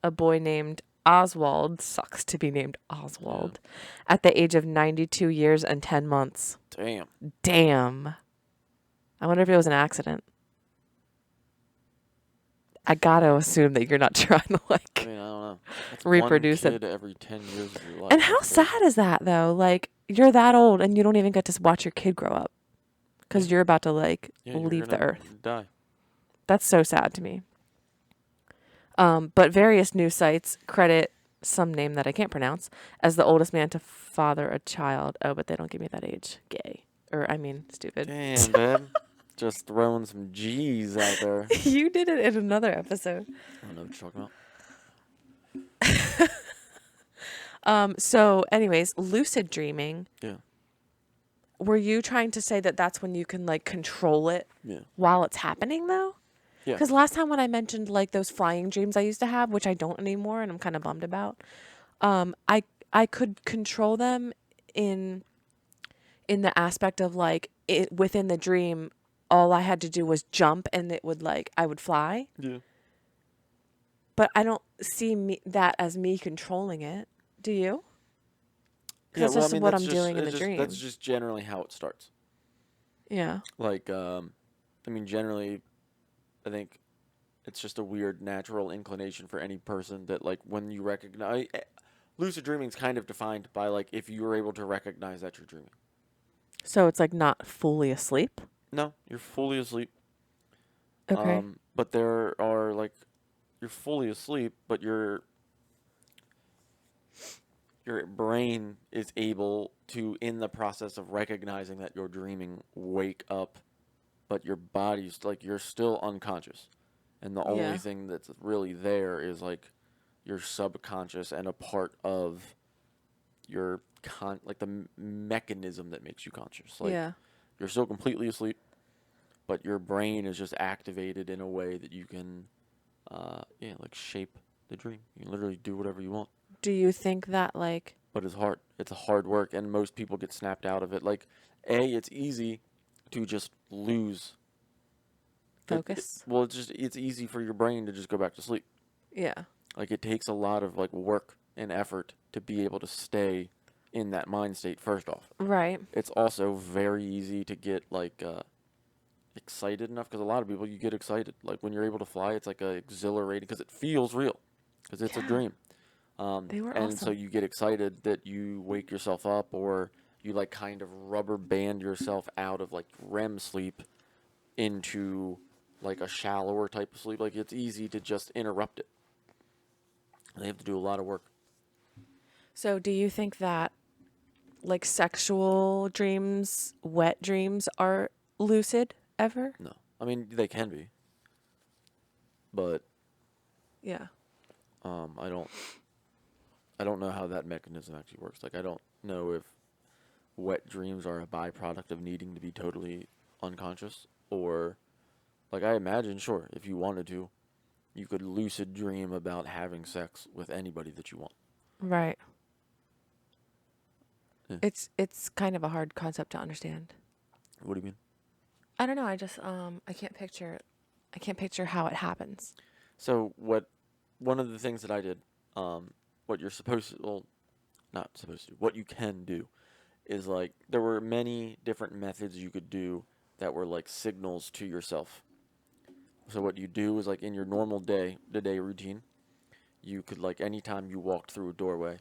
a boy named Oswald. Sucks to be named Oswald. At the age of 92 years and 10 months. Damn. Damn. I wonder if it was an accident. I gotta assume that you're not trying to I like mean, I don't know. That's reproduce one it. kid every 10 years of your life. And how That's crazy. sad is that though? Like you're that old and you don't even get to watch your kid grow up because you're about to like Yeah, you're leave the gonna earth. Die. That's so sad to me. But various news sites credit some name that I can't pronounce as the oldest man to father a child. Oh, but they don't give me that age. Gay. Or, I mean, stupid. Damn, babe. Just throwing some G's out there. You did it in another episode. I don't know what you're talking about. So, anyways, lucid dreaming. Yeah. Were you trying to say that that's when you can, like, control it Yeah. while it's happening, though? Yeah. Because last time when I mentioned, like, those flying dreams I used to have, which I don't anymore and I'm kind of bummed about, I could control them in the aspect of, like, it within the dream, all I had to do was jump and it would, like, I would fly. Yeah. But I don't see that as me controlling it. Do you? Yeah, That's well, just I mean, what that's I'm just, doing in it's the just- dream. That's just generally how it starts. Yeah. Like, I mean, generally, I think it's just a weird natural inclination for any person that, like, when you recognize... Lucid dreaming is kind of defined by, like, if you are able to recognize that you're dreaming. So it's like not fully asleep? No, you're fully asleep. Okay. But there are, like, you're fully asleep, but your brain is able to, in the process of recognizing that you're dreaming, wake up, but your body's, like, you're still unconscious. And the only thing that's really there is, like, your subconscious and a part of your, like, the mechanism that makes you conscious. Like, you're still completely asleep, but your brain is just activated in a way that you can, like, shape the dream. You can literally do whatever you want. Do you think that, like... But it's hard. It's a hard work, and most people get snapped out of it. Like, it's easy to just lose focus? It's easy for your brain to just go back to sleep. Yeah. Like, it takes a lot of, like, work and effort to be able to stay in that mind state, first off. Right. It's also very easy to get, like, excited enough, because a lot of people, you get excited. Like, when you're able to fly, it's, like, exhilarating, because it feels real, because it's a dream. They were and awesome. so you get excited that you wake yourself up, or you, like, kind of rubber band yourself out of, like, REM sleep into, like, a shallower type of sleep. Like, it's easy to just interrupt it. They have to do a lot of work. So do you think that, like, sexual dreams, wet dreams are lucid ever? No. I mean, they can be. But Yeah. I don't know how that mechanism actually works. Like, I don't know if wet dreams are a byproduct of needing to be totally unconscious, or, like, I imagine, sure, if you wanted to, you could lucid dream about having sex with anybody that you want. Right. Yeah. It's kind of a hard concept to understand. What do you mean? I don't know. I just I can't picture how it happens. So one of the things that I did, what you're supposed to, well, not supposed to, what you can do is, like, there were many different methods you could do that were, like, signals to yourself. So what you do is, like, in your normal day-to-day routine, you could, like, anytime you walked through a doorway,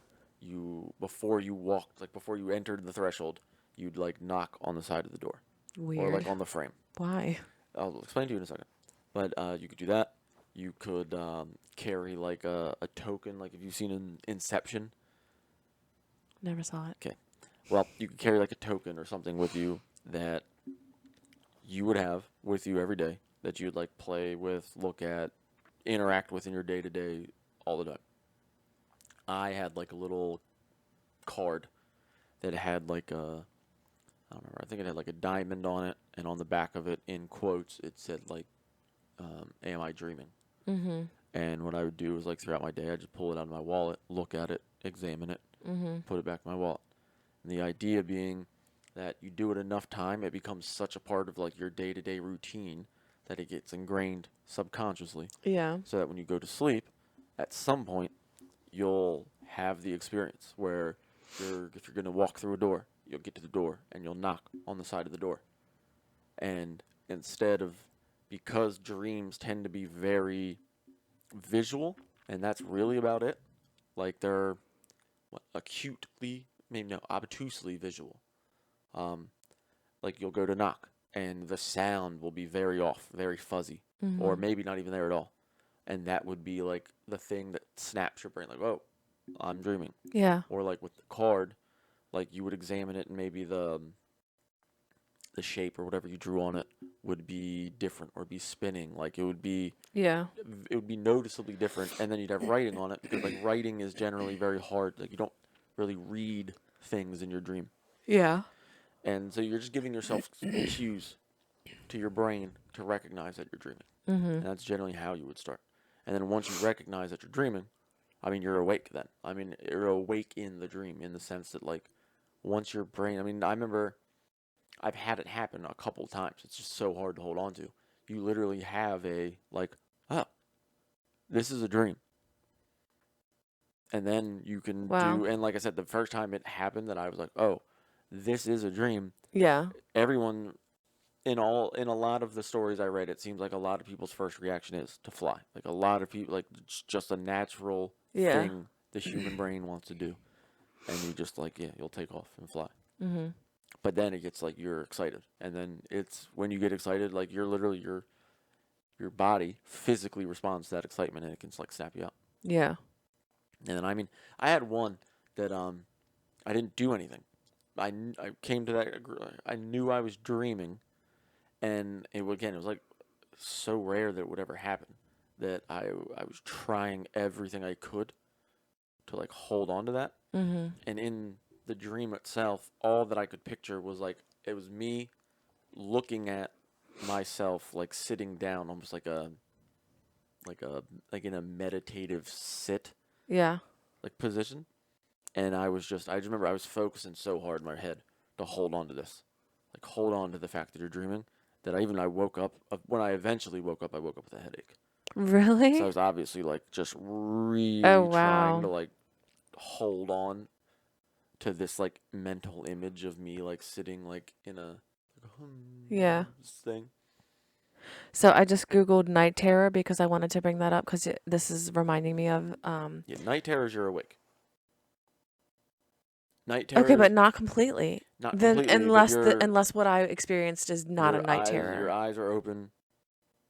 before you walked, like before you entered the threshold, you'd like knock on the side of the door or like Weird. on the frame. Why? I'll explain to you in a second. But you could do that. You could carry like a token, like if you've seen in Inception. Never saw it. Okay. Well, you could carry like a token or something with you that you would have with you every day that you'd like play with, look at, interact with in your day to day all the time. I had like a little card that had like I don't remember. I think it had like a diamond on it, and on the back of it, in quotes, it said like, "Am I dreaming?" Mm-hmm. And what I would do is like throughout my day, I just pull it out of my wallet, look at it, examine it, Mm-hmm. put it back in my wallet. And the idea being that you do it enough time, it becomes such a part of like your day to day routine that it gets ingrained subconsciously. Yeah. So that when you go to sleep, at some point, you'll have the experience where if you're going to walk through a door, you'll get to the door and you'll knock on the side of the door. And instead of, because dreams tend to be very visual, and that's really about it, like they're acutely, maybe no, obtusely visual. Um, like you'll go to knock and the sound will be very off, very fuzzy, or Mm-hmm. maybe not even there at all. And that would be like the thing that snaps your brain, like, oh, I'm dreaming. Yeah. Or like with the card, like you would examine it and maybe the shape or whatever you drew on it would be different or be spinning. Like Yeah. it would be noticeably different. And then you'd have writing on it because like writing is generally very hard. Like you don't really read things in your dream. Yeah. And so you're just giving yourself cues to your brain to recognize that you're dreaming. Mm-hmm. And that's generally how you would start. And then once you recognize that you're dreaming, I mean, you're awake then. I mean, you're awake in the dream in the sense that, like, once your brain, I mean, I remember I've had it happen a couple times. It's just so hard to hold on to. You literally have like, oh, this is a dream. And then you can Wow. and like I said, the first time it happened that I was like, oh, this is a dream. Yeah. Everyone, in a lot of the stories I read, it seems like a lot of people's first reaction is to fly. Like a lot of people, like it's just a natural Yeah. thing the human brain wants to do, and you just like you'll take off and fly. Mm-hmm. But then it gets like you're excited, and then it's when you get excited, like you're literally your body physically responds to that excitement, and it can like snap you out. Yeah. And then I mean, I had one that I didn't do anything. I came to that. I knew I was dreaming, and it was like so rare that it would ever happen that I was trying everything I could to like hold on to that. Mm-hmm. And in the dream itself, all that I could picture was like it was me looking at myself like sitting down, almost like in a meditative sit Yeah. like position. And I just remember I was focusing so hard in my head to hold on to this, like hold on to the fact that you're dreaming. That I woke up when I eventually woke up. I woke up with a headache. So I Really? was obviously like just Oh, really trying to wow. like hold on to this like mental image of me like sitting like in a Yeah. thing. So I just Googled night terror because I wanted to bring that up because this is reminding me of, Yeah, night terrors, you're awake. Night okay, but terrors, not completely. not Then completely, but unless what I experienced is not a night your terror. eyes are open.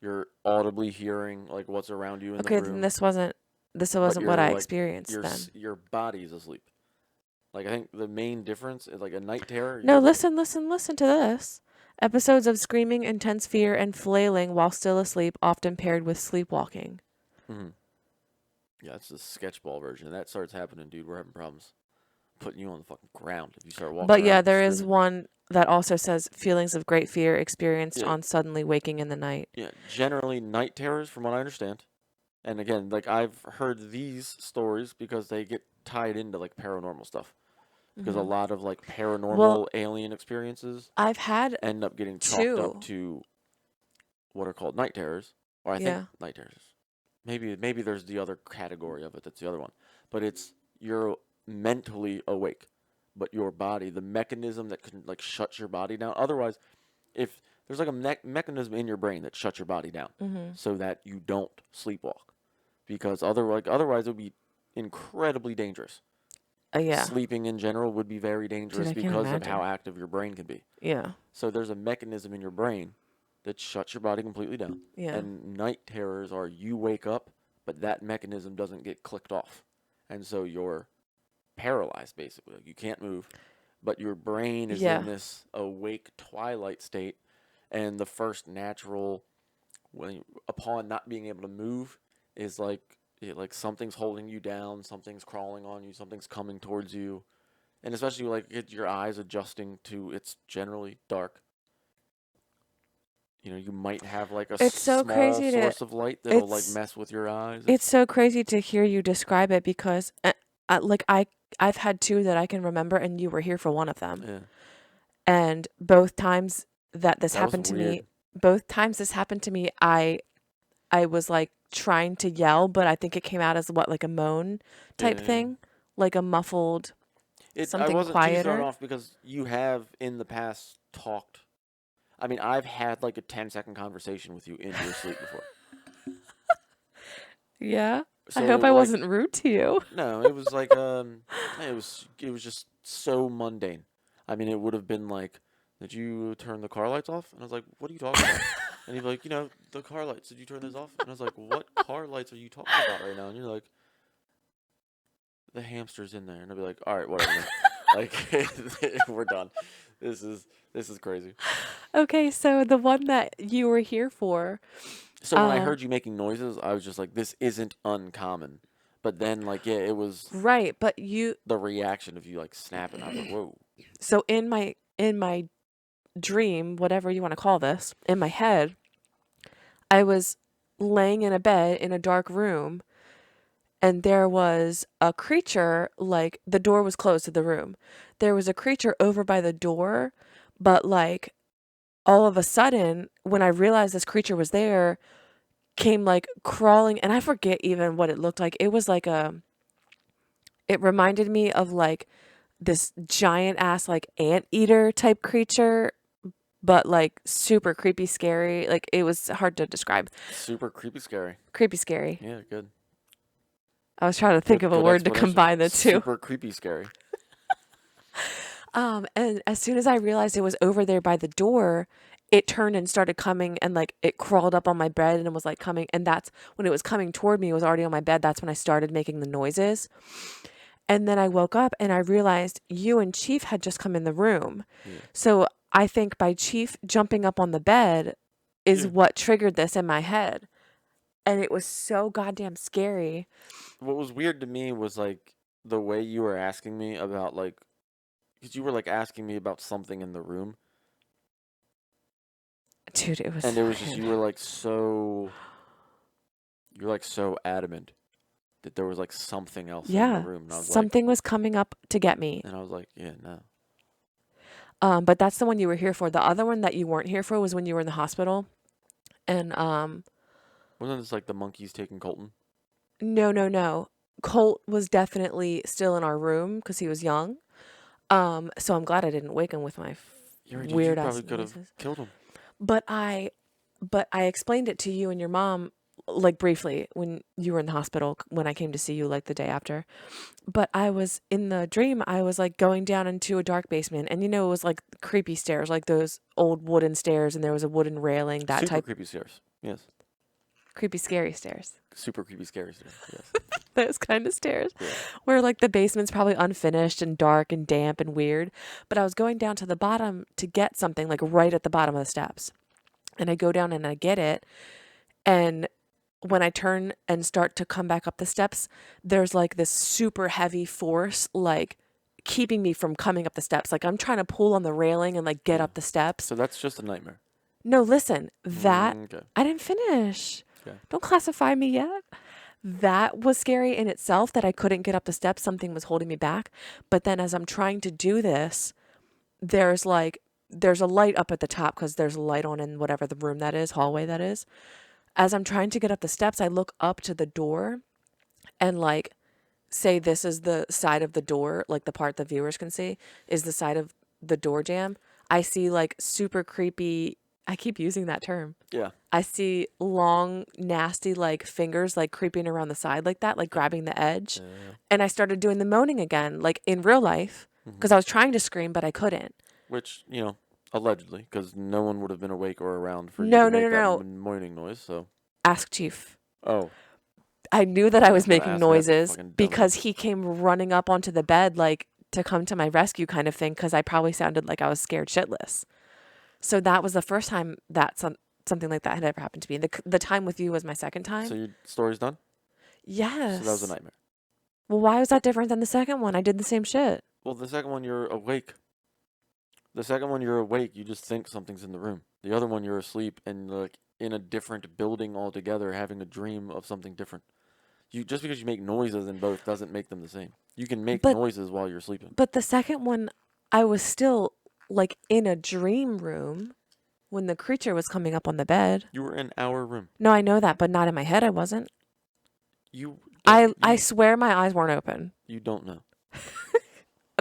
You're audibly hearing like what's around you in the Okay, then room, this but wasn't what I you're like experienced then. your body's asleep. Like I think the main difference is like a night terror. No, You're like, listen to this. Episodes of screaming, intense fear, and flailing while still asleep, often paired with sleepwalking. mm-hmm. Yeah, it's the sketchball version. That starts happening, dude. We're having problems putting you on the fucking ground if you start walking But yeah, around there is screaming. one that also says feelings of great fear experienced Yeah, on suddenly waking in the night. yeah. Generally, night terrors, from what I understand, and again, like I've heard these stories because they get tied into like paranormal stuff. Because a Hmm. lot of like Well, paranormal alien experiences I've had end up getting chalked up two. to what are called night terrors, or I think Yeah. night terrors. Maybe there's the other category of it that's the other one, but it's you're mentally awake, but your body, the mechanism that can like shut your body down. Otherwise, if there's like a mechanism in your brain that shuts your body down, Hmm. so that you don't sleepwalk, because otherwise it would be incredibly dangerous. Yeah. sleeping in general would be very dangerous I can't because of how imagine. active your brain can be. Yeah. So there's a mechanism in your brain that shuts your body completely down. Yeah. And night terrors are you wake up, but that mechanism doesn't get clicked off. And so you're paralyzed basically. Like, you can't move, but your brain is Yeah. in this awake twilight state. And the first natural, upon not being able to move, is like something's holding you down, something's crawling on you, something's coming towards you, and especially like your eyes adjusting to it's generally dark. You might have like a It's so small crazy to source of light that'll like it's mess with your eyes. it's so crazy to hear you describe it because like I've had two that I can remember and you were here for one of them. Yeah, And both times that this that was happened to weird. me, both times this happened to me, I was like trying to yell, but I think it came out as what, like a moan type Yeah. thing, like a muffled I something wasn't too thrown quieter. off because you have in the past talked. I mean, I've had like a 10-second conversation with you in your sleep before. Yeah. I So hope I like, wasn't rude to you. no, it was like it was just so mundane. I mean, it would have been like, did you turn the car lights off? And I was like, what are you talking about? And he'd be like, the car lights. Did you turn those off? And I was like, what car lights are you talking about right now? And you're like, the hamster's in there. And I'd be like, all right, whatever. Man. Like, we're done. This is crazy. Okay, so the one that you were here for, So when I heard you making noises, I was just like, this isn't uncommon. But then, like, yeah, it was right, but the reaction of you like snapping. I was like, whoa. so in my dream, whatever you want to call this, in my head, I was laying in a bed in a dark room and there was a creature, like the door was closed to the room. There was a creature over by the door, but like all of a sudden, when I realized this creature was there, came like crawling, and I forget even what it looked like. It was like it reminded me of like this giant ass like anteater type creature, but like super creepy, scary. Like it was hard to describe. Super creepy, scary. Creepy, scary. Yeah, good. I was trying to think of a Good word to explanation. combine the two. Super creepy, scary. And as soon as I realized it was over there by the door, it turned and started coming and like it crawled up on my bed and was like coming. And that's when it was coming toward me, it was already on my bed. That's when I started making the noises. And then I woke up and I realized you and Chief had just come in the room. Yeah. So I think by Chief jumping up on the bed is Yeah. what triggered this in my head. And it was so goddamn scary. What was weird to me was like the way you were asking me about like, because you were like asking me about something in the room, Dude, it was and it was just fucking- you were like so adamant that there was like something else in yeah, the room, and I was something was coming up to get me. and I was like, yeah, no. But that's the one you were here for. The other one that you weren't here for was when you were in the hospital. And Wasn't this like the monkeys taking Colton? no. Colt was definitely still in our room because he was young. So I'm glad I didn't wake him with my weird You ass probably could have noises. killed him. But I explained it to you and your mom like briefly when you were in the hospital when I came to see you like the day after. But I was in the dream, I was like going down into a dark basement, and it was like creepy stairs, like those old wooden stairs, and there was a wooden railing, that Super type creepy stairs. Yes. creepy scary stairs. Super creepy scary stairs. Yes. Those kind of stairs Yeah. where like the basement's probably unfinished and dark and damp and weird. But I was going down to the bottom to get something like right at the bottom of the steps. And I go down and I get it. And when I turn and start to come back up the steps, there's like this super heavy force like keeping me from coming up the steps. Like I'm trying to pull on the railing and like get Yeah. up the steps. So that's just a nightmare. No, listen, that Okay. I didn't finish. Okay. Don't classify me yet. That was scary in itself that I couldn't get up the steps. Something was holding me back. But then as I'm trying to do this, there's a light up at the top because there's a light on in whatever the room that is, hallway that is. As I'm trying to get up the steps, I look up to the door and like say this is the side of the door, like the part the viewers can see is the side of the door jamb. I see like super creepy I keep using that term. Yeah. I see long, nasty, like fingers like creeping around the side like that, like grabbing the edge. And I started doing the moaning again, like in real life, because I was trying to scream, but I couldn't. Which, allegedly, because no one would have been awake or around for you No, to no, make no, that no. moaning noise, so. Ask Chief. Oh. I knew that I was gonna making ask that noises fucking dumbass. because he came running up onto the bed, like to come to my rescue kind of thing, because I probably sounded like I was scared shitless. So that was the first time that something like that had ever happened to me. The time with you was my second time. So your story's done? Yes. So that was a nightmare. Well, why was that different than the second one? I did the same shit. Well, the second one, you're awake. The second one, you're awake. You just think something's in the room. The other one, you're asleep and like in a different building altogether, having a dream of something different. Just because you make noises in both doesn't make them the same. You can make noises while you're sleeping. But the second one, I was still like in a dream room when the creature was coming up on the bed. You were in our room. No, I know that, but not in my head. I wasn't. I swear my eyes weren't open. You don't know.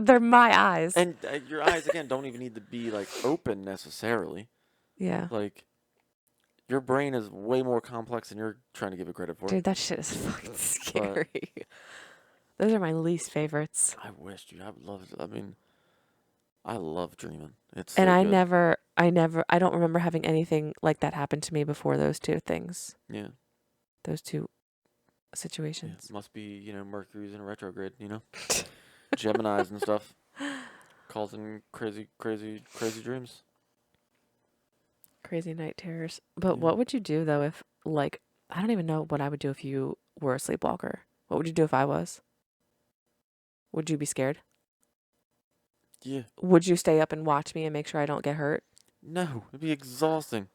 They're my eyes. And your eyes, again, don't even need to be, like, open necessarily. Yeah. Like, your brain is way more complex than you're trying to give it credit for. Dude, that shit is fucking scary. Those are my least favorites. I wish, dude. I love dreaming. It's and so I good. I don't remember having anything like that happen to me before those two things. Yeah. Those two situations. Yeah, must be, Mercury's in retrograde, Geminis and stuff. Causing crazy dreams. Crazy night terrors. But what would you do, though, if, like, I don't even know what I would do if you were a sleepwalker. What would you do if I was? Would you be scared? Yeah. Would you stay up and watch me and make sure I don't get hurt? No, it'd be exhausting.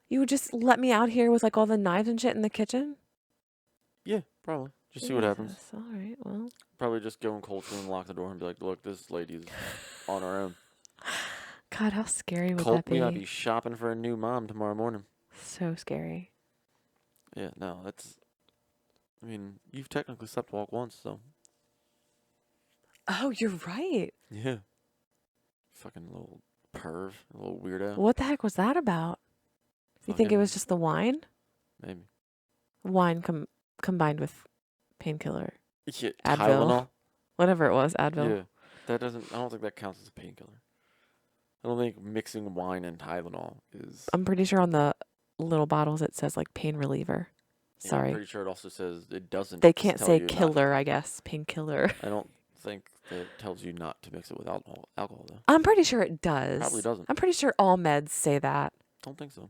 You would just let me out here with, like, all the knives and shit in the kitchen? Yeah, probably. Just see what happens. All right, well. Probably just go in cold room, lock the door, and be like, look, this lady's on her own. God, how scary would that be? We might be shopping for a new mom tomorrow morning. So scary. Yeah, no, you've technically sleepwalked once, so. Oh, you're right. Yeah. Fucking little perv, a little weirdo. What the heck was that about? You think it was just the wine? Maybe. Wine combined with painkiller. Yeah, Advil. Tylenol. Whatever it was, Advil. Yeah. I don't think that counts as a painkiller. I don't think mixing wine and Tylenol is. I'm pretty sure on the little bottles it says like pain reliever. Sorry. I'm pretty sure it also says it doesn't. They can't say killer, I guess. Painkiller. I don't think that it tells you not to mix it with alcohol though. I'm pretty sure it does. Probably doesn't. I'm pretty sure all meds say that. Don't think so.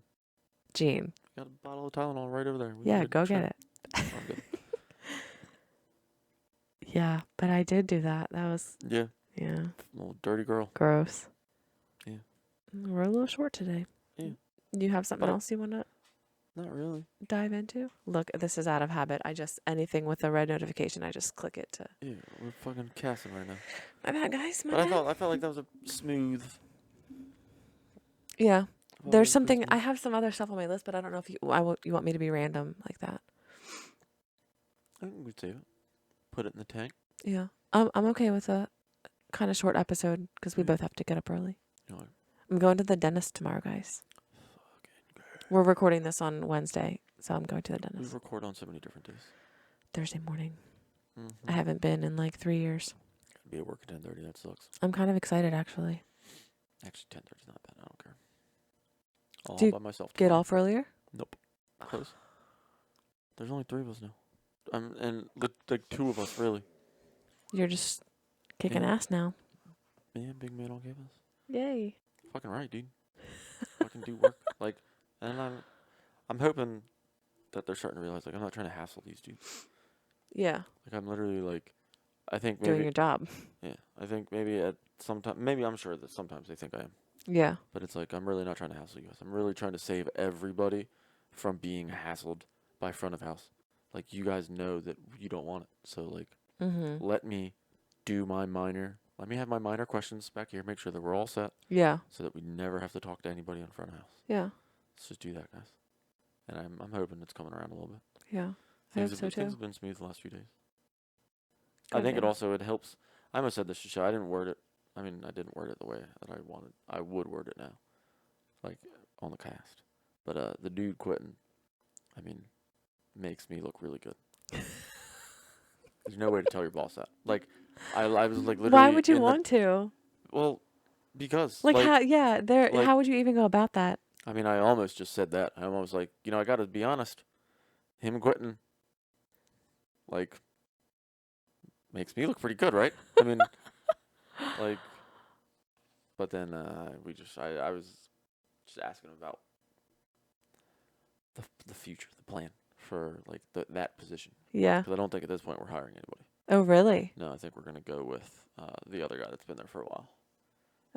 Gene. Got a bottle of Tylenol right over there. Yeah, go get it. Yeah, but I did do that. That was. Yeah. Yeah. Little dirty girl. Gross. Yeah. We're a little short today. Yeah. Do you have something else you want to? Not really. Dive into? Look, this is out of habit. Anything with a red notification, I just click it to. Yeah, we're fucking casting right now. My bad, guys. But I felt like that was a smooth. Yeah. There's something. I have some other stuff on my list, but I don't know if you want me to be random like that. I think we'd save it. Put it in the tank. Yeah. I'm okay with a kind of short episode because we both have to get up early. No. I'm going to the dentist tomorrow, guys. We're recording this on Wednesday, so I'm going to the dentist. We record on so many different days. Thursday morning. I haven't been in like 3 years. Gotta be at work at 10:30. That sucks. I'm kind of excited, actually. Actually, 10:30 is not bad. I don't care. I'll Do you by myself. Get off earlier? Nope. Close. There's only 3 of us now. And like 2 of us really. You're just kicking ass now. Yeah, big man on campus. Yay. Fucking right, dude. Fucking do work. Like, and I'm hoping that they're starting to realize, like, I'm not trying to hassle these dudes. Yeah. Like, I'm literally, like, I think maybe... Doing your job. Yeah. I think maybe at some time... Maybe I'm sure that sometimes they think I am. Yeah. But it's like, I'm really not trying to hassle you guys. I'm really trying to save everybody from being hassled by front of house. Like, you guys know that you don't want it. So, like, let me do my minor... Let me have my minor questions back here. Make sure that we're all set. Yeah. So that we never have to talk to anybody in front of house. Yeah. Let's just do that, guys. And I'm hoping it's coming around a little bit. Yeah. I hope so too. Things have been smooth the last few days. I think it helps. I almost said this to show. I didn't word it. I didn't word it the way that I wanted. I would word it now. Like, on the cast. But the dude quitting, I mean, makes me look really good. There's no way to tell your boss that. Like, I was like literally. Why would you in want to? Well, because Like how? Yeah, there. like How would you even go about that? I mean, I almost just said that. I almost like, I got to be honest. Him quitting, like, makes me look pretty good, right? I mean, like, but then I was just asking about the future, the plan for like that position. Yeah. Because I don't think at this point we're hiring anybody. Oh, really? No, I think we're gonna go with the other guy that's been there for a while.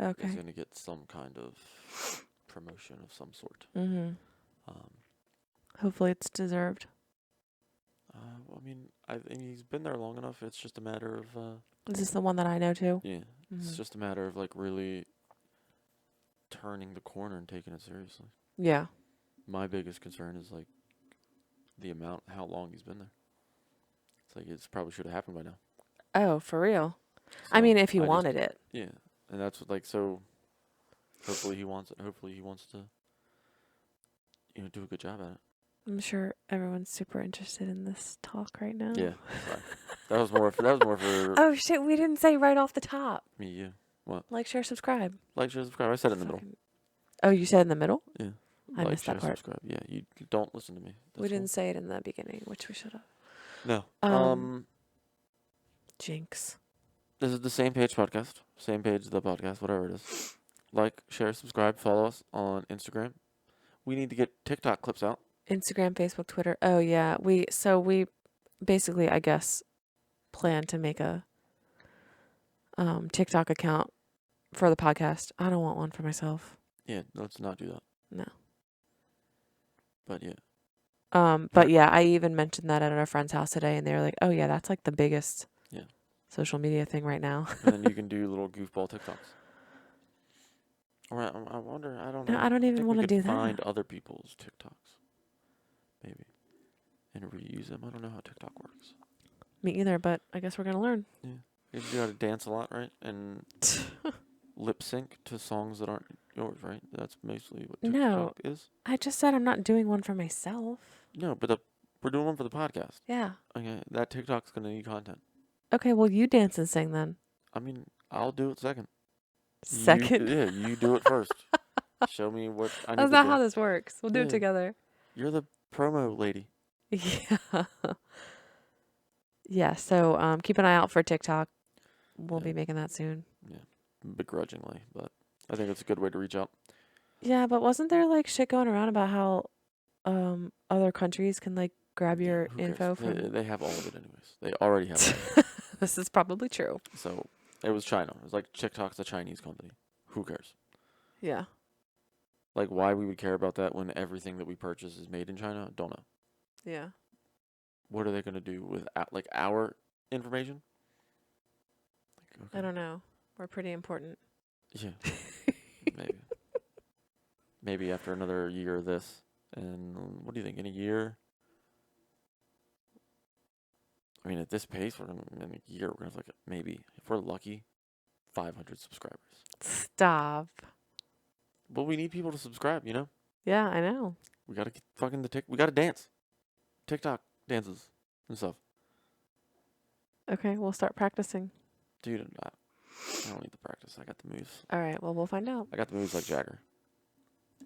Okay. He's gonna get some kind of promotion of some sort. Mm-hmm. Um, Hopefully, it's deserved. I mean, he's been there long enough. It's just a matter of Is this the one that I know too? yeah. It's just a matter of like really turning the corner and taking it seriously. Yeah. My biggest concern is like the amount, how long he's been there. It's like it's probably should have happened by now. Oh, for real? So I mean, if he wanted it. Yeah, and that's what, like, so. Hopefully he wants it. Hopefully he wants to, do a good job at it. I'm sure everyone's super interested in this talk right now. Yeah, sorry. That was more for. Oh shit, we didn't say right off the top. Me, you. What? Like, share, subscribe. Like, share, subscribe. I said it in the middle. Oh, you said in the middle? Yeah. I like, missed share, that part. Subscribe. Yeah, you don't listen to me. We didn't say it in the beginning, which we should have. No. Jinx. This is the Same Page podcast. Same Page, the podcast, whatever it is. Like, share, subscribe, follow us on Instagram. We need to get TikTok clips out. Instagram, Facebook, Twitter. Oh yeah, we basically, I guess, plan to make a TikTok account for the podcast. I don't want one for myself. Yeah, let's not do that. No. But yeah. But yeah, I even mentioned that at our friend's house today, and they were like, "Oh yeah, that's like the biggest social media thing right now." And then you can do little goofball TikToks. Or I wonder. I don't know. No, I don't even want to do that. Find other people's TikToks, maybe, and reuse them. I don't know how TikTok works. Me either, but I guess we're gonna learn. Yeah, you got to dance a lot, right? And lip sync to songs that aren't yours, right? That's mostly what TikTok is. I just said I'm not doing one for myself. No, but we're doing one for the podcast. Yeah. Okay, that TikTok's gonna need content. Okay, well, you dance and sing then. I mean, I'll do it second. Second? You do it first. Show me what I need to do. That's not how this works. We'll do it together. You're the promo lady. Yeah. Yeah, so keep an eye out for TikTok. We'll be making that soon. Yeah, begrudgingly, but I think it's a good way to reach out. Yeah, but wasn't there like shit going around about how other countries can like grab your info from... They have all of it anyways. They already have it. This is probably true. So, it was China. It was like TikTok's a Chinese company. Who cares? Yeah. Like, why we would care about that when everything that we purchase is made in China? Don't know. Yeah. What are they going to do with, like, our information? Like, okay. I don't know. We're pretty important. Yeah. Maybe. Maybe after another year of this. And what do you think? In a year? I mean, at this pace, in a year, we're going to have, like, maybe, if we're lucky, 500 subscribers. Stop. Well, we need people to subscribe, Yeah, I know. We got to get fucking we got to dance. TikTok dances and stuff. Okay, we'll start practicing. Dude, I don't need the practice. I got the moves. All right, well, we'll find out. I got the moves like Jagger.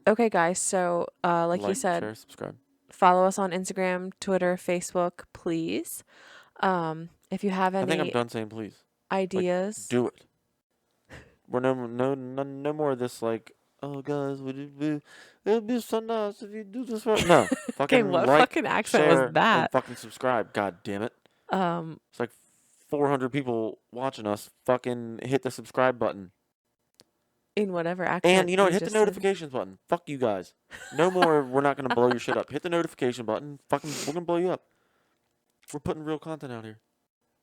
Okay, guys, so like you said, share, subscribe. Follow us on Instagram, Twitter, Facebook, please. If you have any I think I'm done saying please. Ideas. Like, do it. We're no more of this like, oh guys, it'd be so nice if you do this right. No. Fucking okay, what fucking accent was that? And fucking subscribe, god damn it. It's like 400 people watching us. Fucking hit the subscribe button. In whatever accent. And hit the notifications button. Fuck you guys. No more. We're not gonna blow your shit up. Hit the notification button. Fucking, we're gonna blow you up. We're putting real content out here.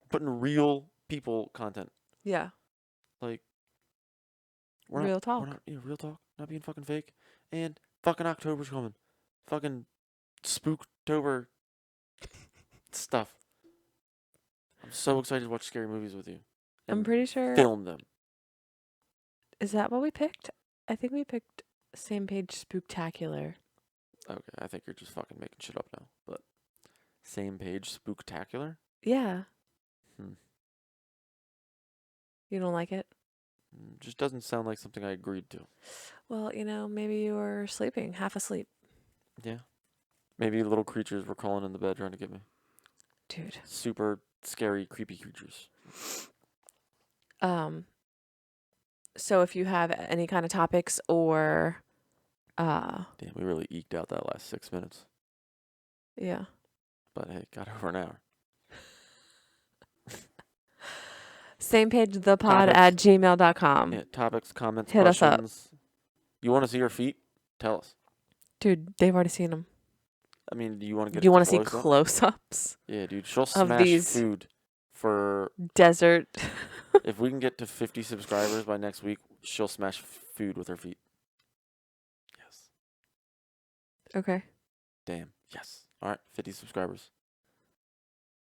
We're putting real people content. Yeah. Like. Real talk. Real talk. Not being fucking fake. And fucking October's coming. Fucking Spooktober stuff. I'm so excited to watch scary movies with you. I'm pretty sure. Film them. Is that what we picked? I think we picked Same page spooktacular. Okay, I think you're just fucking making shit up now. But same page spooktacular? Yeah. Hmm. You don't like it? Just doesn't sound like something I agreed to. Well, maybe you were sleeping, half asleep. Yeah. Maybe little creatures were crawling in the bed trying to get me. Dude. Super scary, creepy creatures. So if you have any kind of topics or Damn, we really eked out that last 6 minutes. yeah. But hey, got over an hour. Same page thepod at gmail.com. Yeah, topics, comments, Hit us up. questions. You want to see your feet? Tell us. Dude, they've already seen them. I mean, do you want to get You want want to see close-ups Yeah, dude. She'll of smash these food for... desert? If we can get to 50 subscribers by next week, she'll smash food with her feet. Yes. Okay. Damn. Yes. All right, 50 subscribers.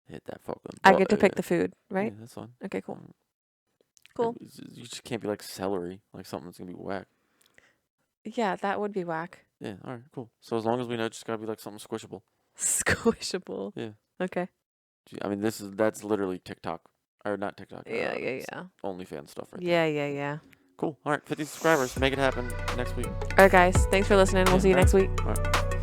Hit that fucking I get to pick the food, right? Yeah, that's fine. Okay, cool. Cool. You just can't be like celery, like something that's going to be whack. Yeah, that would be whack. Yeah, all right, cool. So as long as we know, it's just got to be like something squishable. Squishable. Yeah. Okay. I mean, that's literally TikTok. Or not TikTok. Yeah. OnlyFans stuff right Yeah. Cool. All right, 50 subscribers. Make it happen next week. All right, guys. Thanks for listening. We'll see you next week. All right.